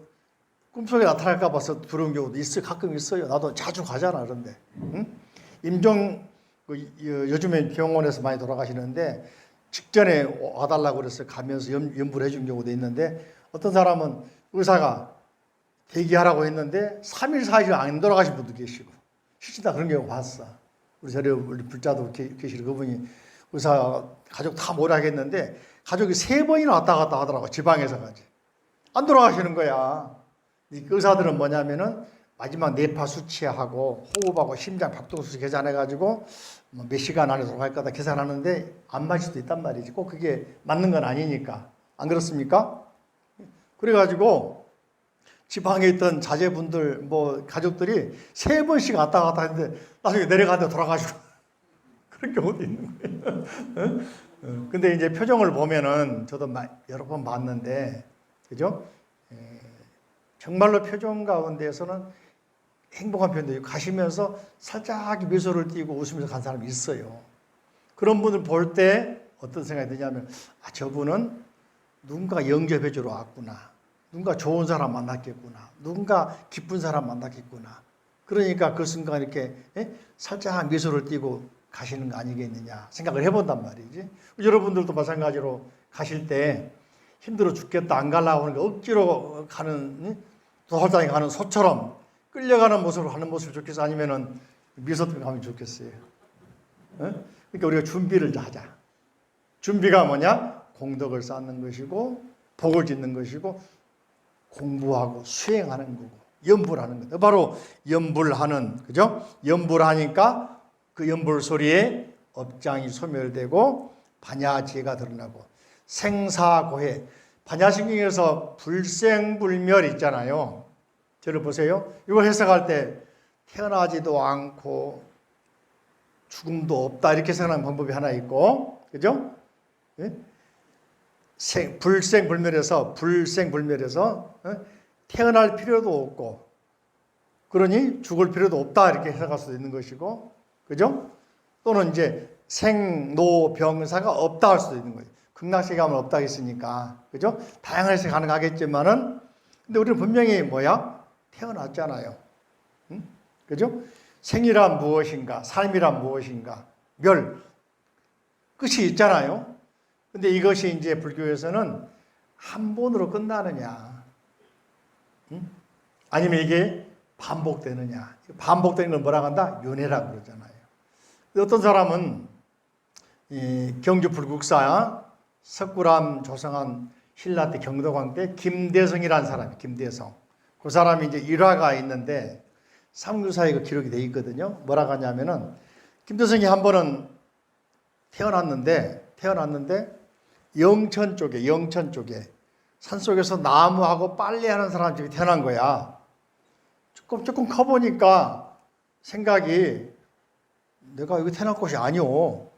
꿈속에 나타날까 봐서 두려운 경우도 있어요. 가끔 있어요. 나도 자주 가잖아. 그런데 임종 요즘에 병원에서 많이 돌아가시는데 직전에 와달라고 그래서 가면서 염부를 해준 경우도 있는데 어떤 사람은 의사가 대기하라고 했는데 3일 4일 안 돌아가신 분도 계시고 실제 다 그런 경우 봤어. 우리 불자도 계시고 그분이 의사 가족 다 모락했는데 가족이 3번이나 왔다 갔다 하더라고. 지방에서까지 안 돌아가시는 거야. 의사들은 뭐냐면은 마지막 뇌파 수치하고 호흡하고 심장 박동수 계산해가지고 몇 시간 안에 돌아갈 거다 계산하는데 안 맞을 수도 있단 말이지. 꼭 그게 맞는 건 아니니까. 안 그렇습니까? 그래가지고 지방에 있던 자제분들 뭐 가족들이 3번씩 왔다 갔다 했는데 나중에 내려가는데 돌아가시고 그런 경우도 있는 거예요. 근데 이제 표정을 보면은 저도 여러 번 봤는데 그죠? 정말로 표정 가운데에서는 행복한 표현도 있고 가시면서 살짝 미소를 띠고 웃으면서 간 사람이 있어요. 그런 분을 볼 때 어떤 생각이 드냐면 저분은 누군가 영접해 주러 왔구나. 누군가 좋은 사람 만났겠구나. 누군가 기쁜 사람 만났겠구나. 그러니까 그 순간 이렇게 살짝 미소를 띠고 가시는 거 아니겠느냐 생각을 해본단 말이지. 여러분들도 마찬가지로 가실 때 힘들어 죽겠다 안 가려고 하는 거 억지로 가는 도살장에 가는 소처럼 끌려가는 모습으로 하는 모습이 좋겠어? 아니면은 미소 띠고 가면 좋겠어요? 그러니까 우리가 준비를 하자. 준비가 뭐냐? 공덕을 쌓는 것이고 복을 짓는 것이고 공부하고 수행하는 거고 염불하는 거다. 바로 염불하는 그죠? 염불하니까 그 염불 소리에 업장이 소멸되고 반야지혜가 드러나고 생사고해 반야신경에서 불생불멸 있잖아요. 저를 보세요. 이걸 해석할 때 태어나지도 않고 죽음도 없다 이렇게 생각하는 방법이 하나 있고 그죠? 불생불멸에서 태어날 필요도 없고 그러니 죽을 필요도 없다 이렇게 해석할 수도 있는 것이고 그죠? 또는 이제 생로병사가 없다 할 수도 있는 거예요. 극락세계 가면 없다 했으니까 그죠? 다양한 해석이 가능하겠지만은 근데 우리는 분명히 뭐야? 태어났잖아요. 응? 그죠? 생이란 무엇인가? 삶이란 무엇인가? 끝이 있잖아요. 근데 이것이 이제 불교에서는 한 번으로 끝나느냐, 응? 아니면 이게 반복되느냐. 반복되는 걸 뭐라고 한다? 윤회라고 그러잖아요. 어떤 사람은 경주 불국사 석굴암 조성한 신라 때 경도광 때 김대성이라는 사람이 김대성. 그 사람이 이제 일화가 있는데 삼국사에 그 기록이 돼 있거든요. 뭐라고 하냐면은 김대성이 한 번은 태어났는데 영천 쪽에 산속에서 나무하고 빨래하는 사람 집에 태어난 거야. 조금 커보니까 생각이 내가 여기 태어날 곳이 아니오.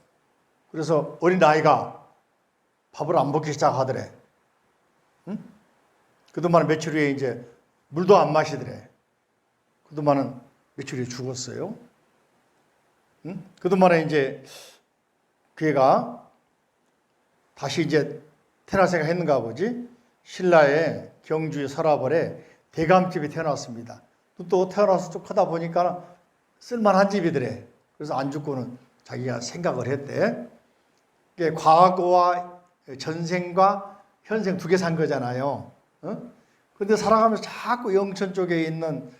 그래서 어린 아이가 밥을 안 먹기 시작하더래. 응? 그동안 며칠 후에 이제 물도 안 마시더래. 그동안은 며칠 후에 죽었어요. 응? 그동안에 이제 그 애가 다시 이제 태어날 생각 했는가 보지. 신라의 경주의 서라벌에 대감집에 태어났습니다. 또 태어나서 쭉 하다 보니까 쓸만한 집이더래. 그래서 안 죽고는 자기가 생각을 했대. 과거와 전생과 현생 두 개 산 거잖아요. 그런데 살아가면서 자꾸 영천 쪽에 있는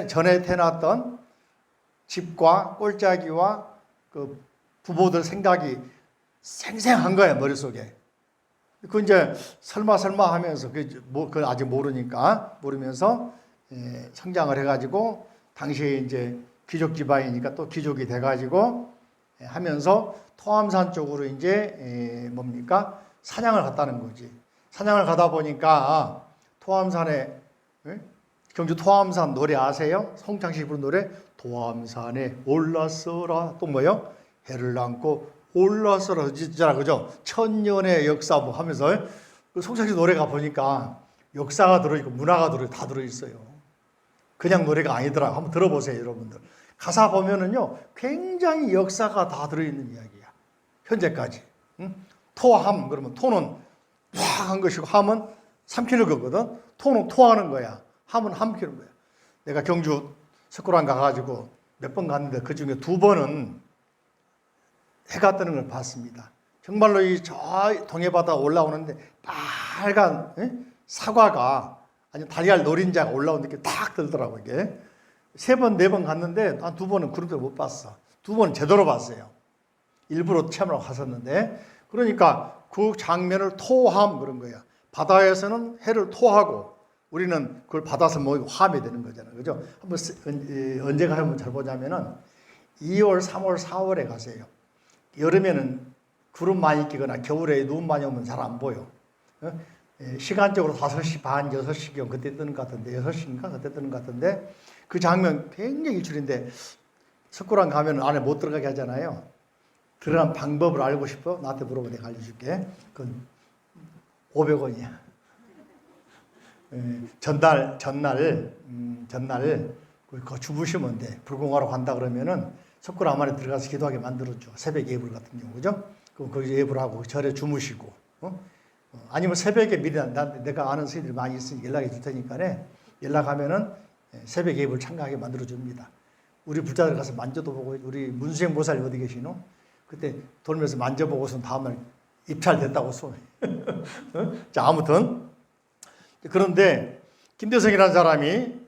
전에 태어났던 집과 꼴짜기와 그 부모들 생각이 생생한 거야, 머릿속에. 그 이제 설마 하면서 그건 아직 모르면서 성장을 해가지고 당시에 이제 귀족 집안이니까 또 귀족이 돼가지고 하면서 토암산 쪽으로 이제 뭡니까? 사냥을 갔다는 거지. 사냥을 가다 보니까 토암산에 경주 토암산 노래 아세요? 송창식이 부른 노래 토암산에 올라서라 또 뭐요? 해를 안고 올라서라 진짜라 그죠? 천년의 역사 뭐 하면서 그 송창식 노래가 보니까 역사가 들어있고 문화가 다 들어있어요. 그냥 노래가 아니더라. 한번 들어보세요 여러분들. 가사 보면은요 굉장히 역사가 다 들어있는 이야기야. 현재까지. 토함 그러면 토는 확한 것이고 함은 삼키는 거거든. 토는 토하는 거야. 함은 함키는 거야. 내가 경주 석굴암 가가지고 몇 번 갔는데 그 중에 2번은 해가 뜨는 걸 봤습니다. 정말로 이 저 동해바다 올라오는데 빨간 사과가 아니 달걀 노린자가 올라온 느낌이 딱 들더라고요. 이게 3번, 4번 갔는데 한 2번은 그런 걸 못 봤어. 2번은 제대로 봤어요. 일부러 체험하러 갔었는데 그러니까 그 장면을 토함 그런 거야. 바다에서는 해를 토하고 우리는 그걸 받아서 먹이고 함이 되는 거잖아요. 그죠? 한번 언제 가면 잘 보자면은 2월, 3월, 4월에 가세요. 여름에는 구름 많이 끼거나 겨울에 눈 많이 오면 잘 안 보여. 시간적으로 5시 반, 6시경 그때 뜨는 것 같은데 6시인가 그때 뜨는 것 같은데 그 장면 굉장히 일출인데 석굴암 가면 안에 못 들어가게 하잖아요. 들어간 방법을 알고 싶어? 나한테 물어봐 내가 알려줄게. 그건 500원이야. 전날 그거 주무시면 돼. 불공하러 간다 그러면은 석굴암 안에 들어가서 기도하게 만들어줘. 새벽 예불 같은 경우 그죠? 그럼 거기서 예불하고 절에 주무시고 아니면 새벽에 미리 내가 아는 스님들이 많이 있으니 연락해 줄 테니까 연락하면은 새벽 예불 참가하게 만들어줍니다. 우리 불자들 가서 만져도 보고 우리 문수행 보살 어디 계시노? 그때 돌면서 만져보고서 다음날 입찰됐다고 소. 자 아무튼 그런데 김대성이라는 사람이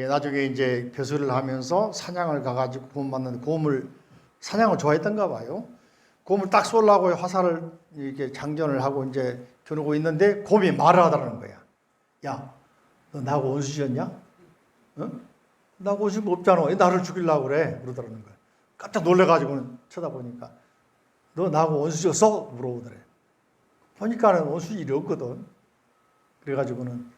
나중에 이제 벼슬을 하면서 사냥을 가가지고 곰 맞는데 곰을 사냥을 좋아했던가 봐요. 곰을 딱 쏠라고 화살을 이렇게 장전을 하고 이제 겨누고 있는데 곰이 말을 하더라는 거야. 야, 너 나하고 원수지었냐? 나하고 원수 없잖아. 왜 나를 죽이려고 그래? 그러더라는 거야. 깜짝 놀래가지고는 쳐다보니까 너 나하고 원수지었어? 물어보더래. 보니까는 원수 일이 없거든. 그래가지고는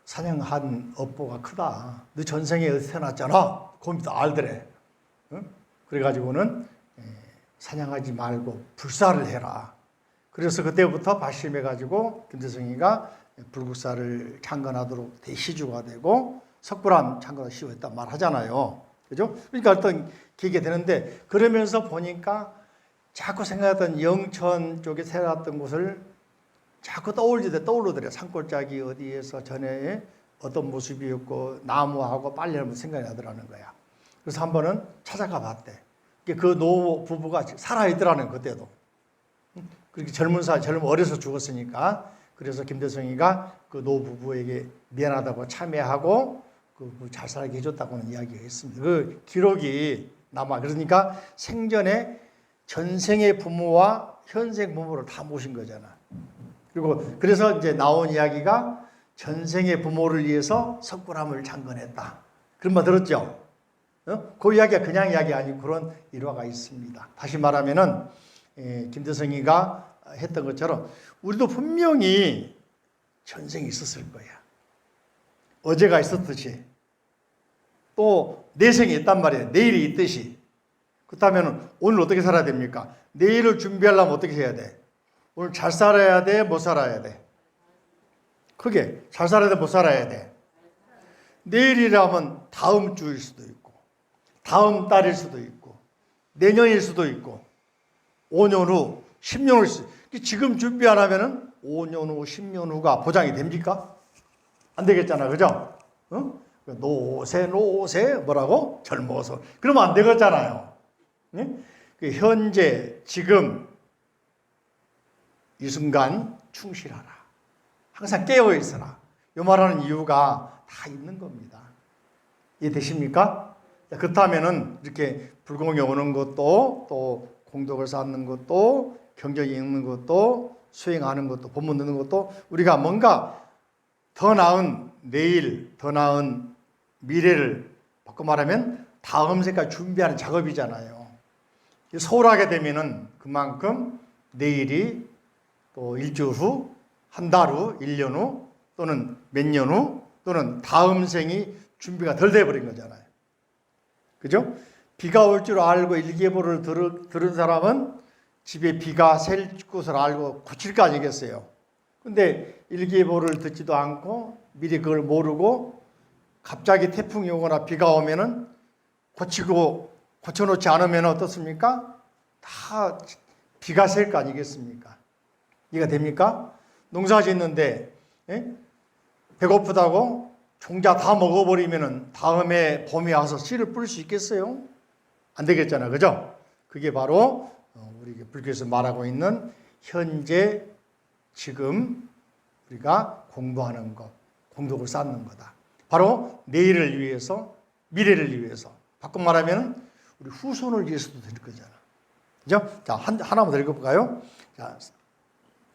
사냥한 업보가 크다. 너 전생에 어디서 태어났잖아. 곰이 다 알더래. 그래가지고는 사냥하지 말고 불사를 해라. 그래서 그때부터 발심해가지고 김대성이가 불국사를 창건하도록 대시주가 되고 석굴암 창건을 시도했다 말하잖아요. 그죠? 그러니까 어떤 계기가 되는데 그러면서 보니까 자꾸 생각했던 영천 쪽에 살았던 곳을 자꾸 떠오르더래요. 산골짜기 어디에서 전에 어떤 모습이었고 나무하고 빨래하면 생각이 나더라는 거야. 그래서 한 번은 찾아가 봤대. 그 노 부부가 살아있더라는 그때도. 그렇게 젊은 어려서 죽었으니까. 그래서 김대성이가 그 노 부부에게 미안하다고 참여하고 잘 살게 해줬다고는 이야기가 있습니다. 그 기록이 남아. 그러니까 생전에 전생의 부모와 현생 부모를 다 모신 거잖아. 그리고 그래서 이제 나온 이야기가 전생의 부모를 위해서 석굴암을 창건했다. 그런 말 들었죠? 그 이야기가 그냥 이야기 아니고 그런 일화가 있습니다. 다시 말하면은 김대성이가 했던 것처럼 우리도 분명히 전생이 있었을 거야. 어제가 있었듯이 또 내생이 있단 말이에요. 내일이 있듯이. 그렇다면 오늘 어떻게 살아야 됩니까? 내일을 준비하려면 어떻게 해야 돼? 오늘 잘 살아야 돼? 못 살아야 돼? 크게 잘 살아야 돼? 못 살아야 돼? 내일이라면 다음 주일 수도 있고 다음 달일 수도 있고 내년일 수도 있고 5년 후 10년 후일 수도 있고 지금 준비 안 하면은 5년 후 10년 후가 보장이 됩니까? 안 되겠잖아. 그죠? 노세 뭐라고? 젊어서 그러면 안 되겠잖아요. 현재 지금 이 순간 충실하라. 항상 깨어 있어라. 이 말하는 이유가 다 있는 겁니다. 이해되십니까? 그렇다면은 이렇게 불공이 오는 것도 또 공덕을 쌓는 것도 경전이 읽는 것도 수행하는 것도 본문 듣는 것도 우리가 뭔가 더 나은 내일, 더 나은 미래를 바꿔 말하면 다음 생까지 준비하는 작업이잖아요. 소홀하게 되면은 그만큼 내일이 또 일주일 후, 한 달 후, 1년 후, 또는 몇 년 후, 또는 다음 생이 준비가 덜 돼버린 거잖아요. 그죠? 비가 올 줄 알고 일기예보를 들은 사람은 집에 비가 셀 것을 알고 고칠 거 아니겠어요? 근데 일기예보를 듣지도 않고 미리 그걸 모르고 갑자기 태풍이 오거나 비가 오면은 고쳐놓지 않으면 어떻습니까? 다 비가 셀 거 아니겠습니까? 이해가 됩니까? 농사 짓는데 배고프다고 종자 다 먹어버리면은 다음에 봄이 와서 씨를 뿌릴 수 있겠어요? 안 되겠잖아, 그죠? 그게 바로 우리 불교에서 말하고 있는 현재 지금 우리가 공부하는 것, 공덕을 쌓는 거다. 바로 내일을 위해서, 미래를 위해서. 바꿔 말하면 우리 후손을 위해서도 될 거잖아. 그죠? 자, 하나만 더 읽어볼까요? 자,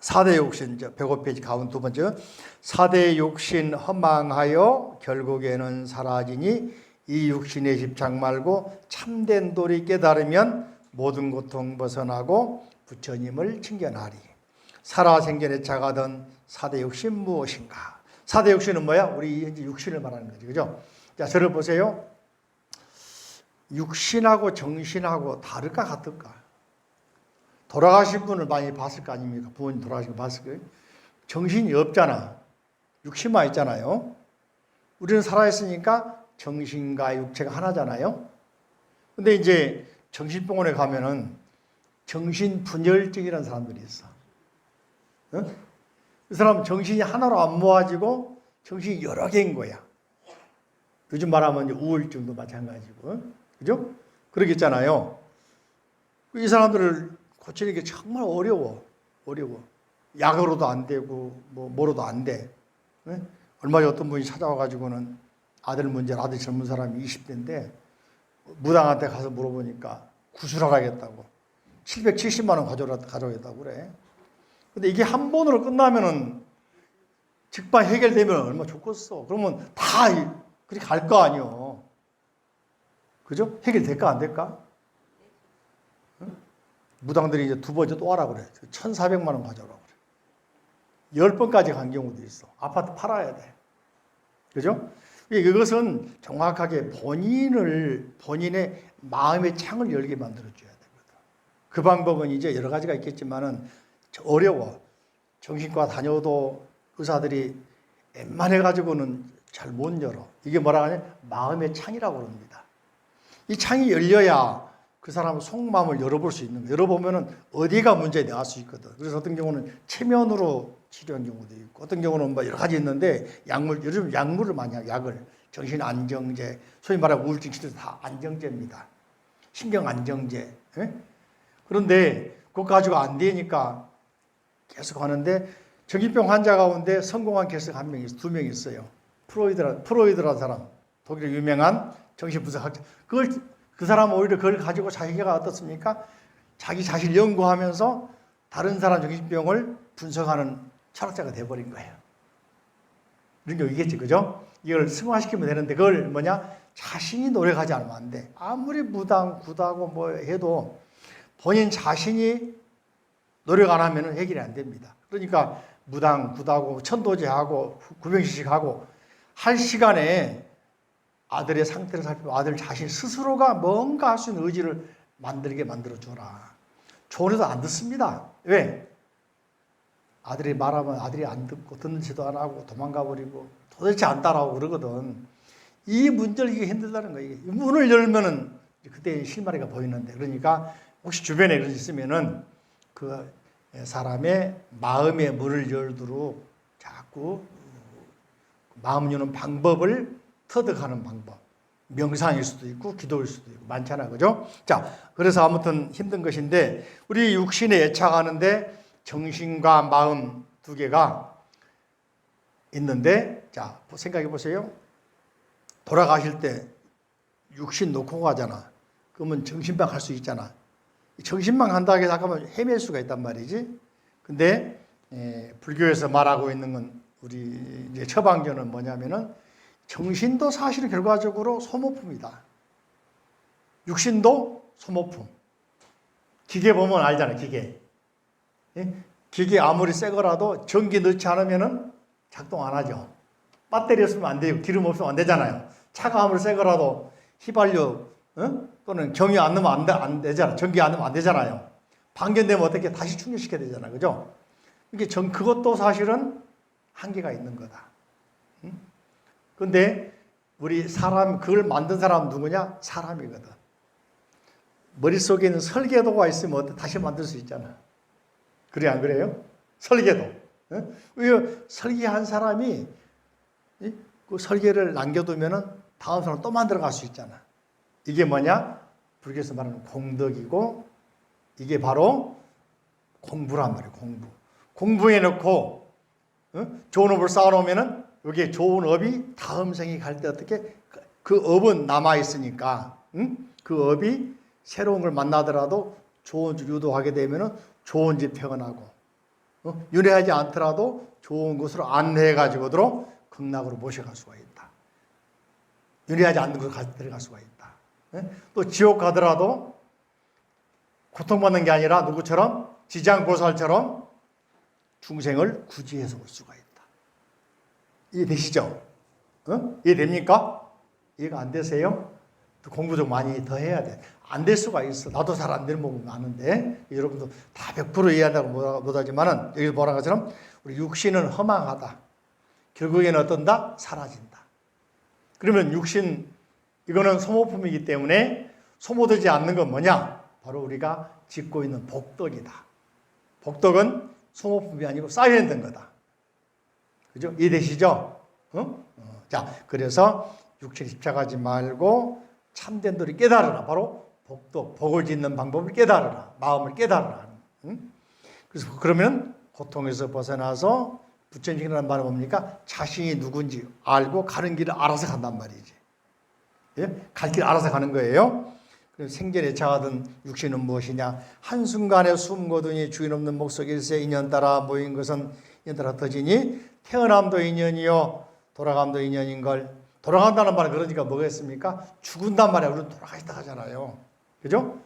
4대 욕심, 105페이지 가운 두 번째. 4대 욕심 허망하여 결국에는 사라지니 이 육신의 집착 말고 참된 도리 깨달으면 모든 고통 벗어나고 부처님을 친견하리. 살아생전에 차가던 4대 욕심 무엇인가? 4대 욕심은 뭐야? 우리 현재 육신을 말하는 거죠. 그죠? 자, 저를 보세요. 육신하고 정신하고 다를까 같을까? 돌아가신 분을 많이 봤을 거 아닙니까? 부모님 돌아가신 거 봤을 거예요. 정신이 없잖아. 육신만 있잖아요. 우리는 살아있으니까 정신과 육체가 하나잖아요. 근데 이제 정신병원에 가면은 정신분열증이라는 사람들이 있어. 그 사람은 정신이 하나로 안 모아지고 정신이 여러 개인 거야. 요즘 말하면 우울증도 마찬가지고. 그죠? 그러겠잖아요. 이 사람들을 고치는 게 정말 어려워. 약으로도 안 되고, 뭐로도 안 돼. 얼마 전에 어떤 분이 찾아와가지고는 아들 젊은 사람이 20대인데, 무당한테 가서 물어보니까 구술하러 가겠다고. 770만 원 가져오겠다고 그래. 근데 이게 한 번으로 끝나면은, 즉발 해결되면 얼마나 좋겠어. 그러면 다 그렇게 갈 거 아니요. 그죠? 해결될까, 안 될까? 무당들이 이제 두 번째 또 하라 그래. 1,400만 원 가져오라고 그래. 10번까지 간 경우도 있어. 아파트 팔아야 돼. 그죠? 이것은 정확하게 본인의 마음의 창을 열게 만들어줘야 되거든. 그 방법은 이제 여러 가지가 있겠지만은 어려워. 정신과 다녀도 의사들이 웬만해가지고는 잘 못 열어. 이게 뭐라 하냐? 마음의 창이라고 그럽니다. 이 창이 열려야 그 사람의 속마음을 열어볼 수 있는 거예요. 열어보면은 어디가 문제인지 알 수 있거든. 그래서 어떤 경우는 체면으로 치료한 경우도 있고, 어떤 경우는 뭐 여러 가지 있는데, 요즘 약물을 많이 하고, 약을. 정신 안정제, 소위 말하는 우울증 치료 다 안정제입니다. 신경 안정제. 그런데 그거 가지고 안 되니까 계속 하는데, 정신병 환자 가운데 성공한 케이스가 한 명 있어요. 2명 있어요. 프로이드라는 사람, 독일의 유명한 정신분석학자. 그 사람은 오히려 그걸 가지고 자기가 어떻습니까? 자기 자신을 연구하면서 다른 사람 정신병을 분석하는 철학자가 돼버린 거예요. 이런 게 있겠지, 그죠? 이걸 승화시키면 되는데, 그걸 자신이 노력하지 않으면 안 돼. 아무리 무당, 구다고 뭐 해도 본인 자신이 노력 안 하면 해결이 안 됩니다. 그러니까 무당, 구다고, 천도제하고, 구명시식하고 할 시간에 아들의 상태를 살피고 아들 자신 스스로가 뭔가 할 수 있는 의지를 만들게 만들어줘라. 조언해도 안 듣습니다. 왜? 아들이 말하면 아들이 안 듣고 듣는 지도 안 하고 도망가 버리고 도대체 안 따라오고 그러거든. 이 문제를 이게 힘들다는 거예요. 문을 열면은 그때 실마리가 보이는데, 그러니까 혹시 주변에 그런 게 있으면은 그 사람의 마음의 문을 열도록 자꾸 마음 여는 방법을 터득하는 방법. 명상일 수도 있고 기도일 수도 있고 많잖아, 그죠? 자, 그래서 아무튼 힘든 것인데, 우리 육신에 애착하는데 정신과 마음 두 개가 있는데, 자, 생각해 보세요. 돌아가실 때 육신 놓고 가잖아. 그러면 정신방 할 수 있잖아. 정신방 한다고 해서 잠깐만 헤맬 수가 있단 말이지. 근데 불교에서 말하고 있는 건, 우리 이제 처방전은 뭐냐면은, 정신도 사실은 결과적으로 소모품이다. 육신도 소모품. 기계 보면 알잖아요. 기계. 예? 기계 아무리 새 거라도 전기 넣지 않으면은 작동 안 하죠. 배터리 없으면 안 돼요. 기름 없으면 안 되잖아요. 차가 아무리 새 거라도 휘발유 또는 경유 안 넣으면 안 되잖아요. 전기 안 넣으면 안 되잖아요. 방전되면 어떻게 다시 충전시켜야 되잖아요. 그죠? 이게 그것도 사실은 한계가 있는 거다. 근데 우리 사람, 그걸 만든 사람 누구냐? 사람이거든. 머릿속에 있는 설계도가 있으면 다시 만들 수 있잖아. 그래, 안 그래요? 설계도. 왜 설계한 사람이 그 설계를 남겨두면은 다음 사람 또 만들어 갈 수 있잖아. 이게 뭐냐? 불교에서 말하는 공덕이고, 이게 바로 공부란 말이에요. 공부해놓고 좋은 업을 쌓아놓으면은 여기에 좋은 업이 다음 생이 갈 때 어떻게 그 업은 남아 있으니까 그 업이 새로운 걸 만나더라도 좋은 집 유도하게 되면은 좋은 집 태어나고 윤회하지 않더라도 좋은 곳으로 안내해 가지고도 극락으로 모셔갈 수가 있다. 윤회하지 않는 곳으로 데려갈 수가 있다. 또 지옥 가더라도 고통받는 게 아니라 누구처럼 지장보살처럼 중생을 구제해서 올 수가 있다. 이해되시죠? 이해됩니까? 이해가 안 되세요? 공부 좀 많이 더 해야 돼. 안 될 수가 있어. 나도 잘 안 되는 부분 많은데 여러분도 다 100% 이해한다고 못하지만은 여기서 말한 것처럼 우리 육신은 허망하다. 결국에는 어떤다? 사라진다. 그러면 육신 이거는 소모품이기 때문에 소모되지 않는 건 뭐냐? 바로 우리가 짓고 있는 복덕이다. 복덕은 소모품이 아니고 쌓여 있는 거다. 그죠? 이해되시죠? 자, 그래서 육체에 집착하지 말고 참된 도를 깨달으라. 바로 복덕, 복을 짓는 방법을 깨달으라. 마음을 깨달으라. 그래서 그러면 고통에서 벗어나서 부처님이라는 말은 뭡니까? 자신이 누군지 알고 가는 길을 알아서 간단 말이지. 예? 갈 길 알아서 가는 거예요. 그래서 생전에 차하던 육신은 무엇이냐? 한순간에 숨 거두니 주인 없는 목석 일세 인연 따라 모인 것은 인연 따라 터지니 태어남도 인연이요 돌아감도 인연인걸. 돌아간다는 말은 그러니까 뭐겠습니까? 죽은단 말이야. 우리는 돌아가시다 하잖아요. 그죠?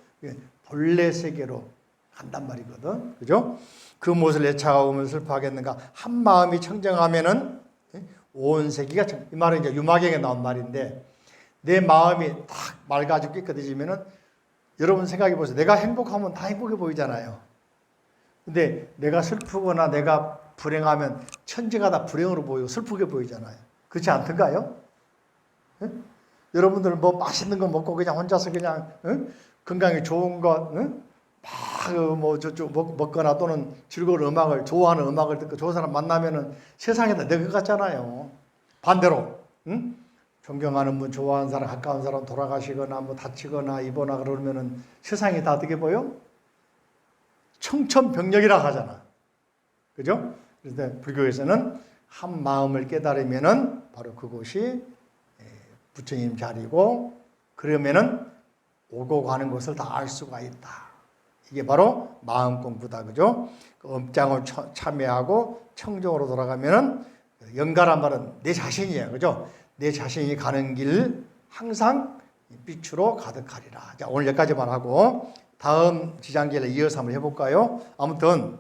본래 세계로 간단 말이거든. 그죠? 그 무엇을 내차가오면 슬퍼하겠는가? 한 마음이 청정하면은 온 세계가 이 말은 이제 유마경에 나온 말인데 내 마음이 딱 맑아지고 깨끗해지면은 여러분 생각해 보세요. 내가 행복하면 다 행복해 보이잖아요. 근데 내가 슬프거나 내가 불행하면 천지가 다 불행으로 보이고 슬프게 보이잖아요. 그렇지 않던가요? 응? 여러분들은 뭐 맛있는 거 먹고 그냥 혼자서 그냥 건강에 좋은 것 막 저쪽 먹거나 또는 즐거운 음악을 좋아하는 음악을 듣고 좋은 사람 만나면은 세상에다 내 것 같잖아요. 반대로 존경하는 분, 좋아하는 사람, 가까운 사람 돌아가시거나 뭐 다치거나 입원하 그러면은 세상이 다 어떻게 보여? 청천벽력이라 하잖아. 그죠? 그래서 불교에서는 한 마음을 깨달으면은 바로 그곳이 부처님 자리고 그러면은 오고 가는 것을 다 알 수가 있다. 이게 바로 마음 공부다. 그죠? 엄장을 참여하고 청정으로 돌아가면은 영가란 말은 내 자신이에요. 그죠? 내 자신이 가는 길 항상 빛으로 가득하리라. 자, 오늘 여기까지만 하고 다음 지장기를 이어서 한번 해볼까요? 아무튼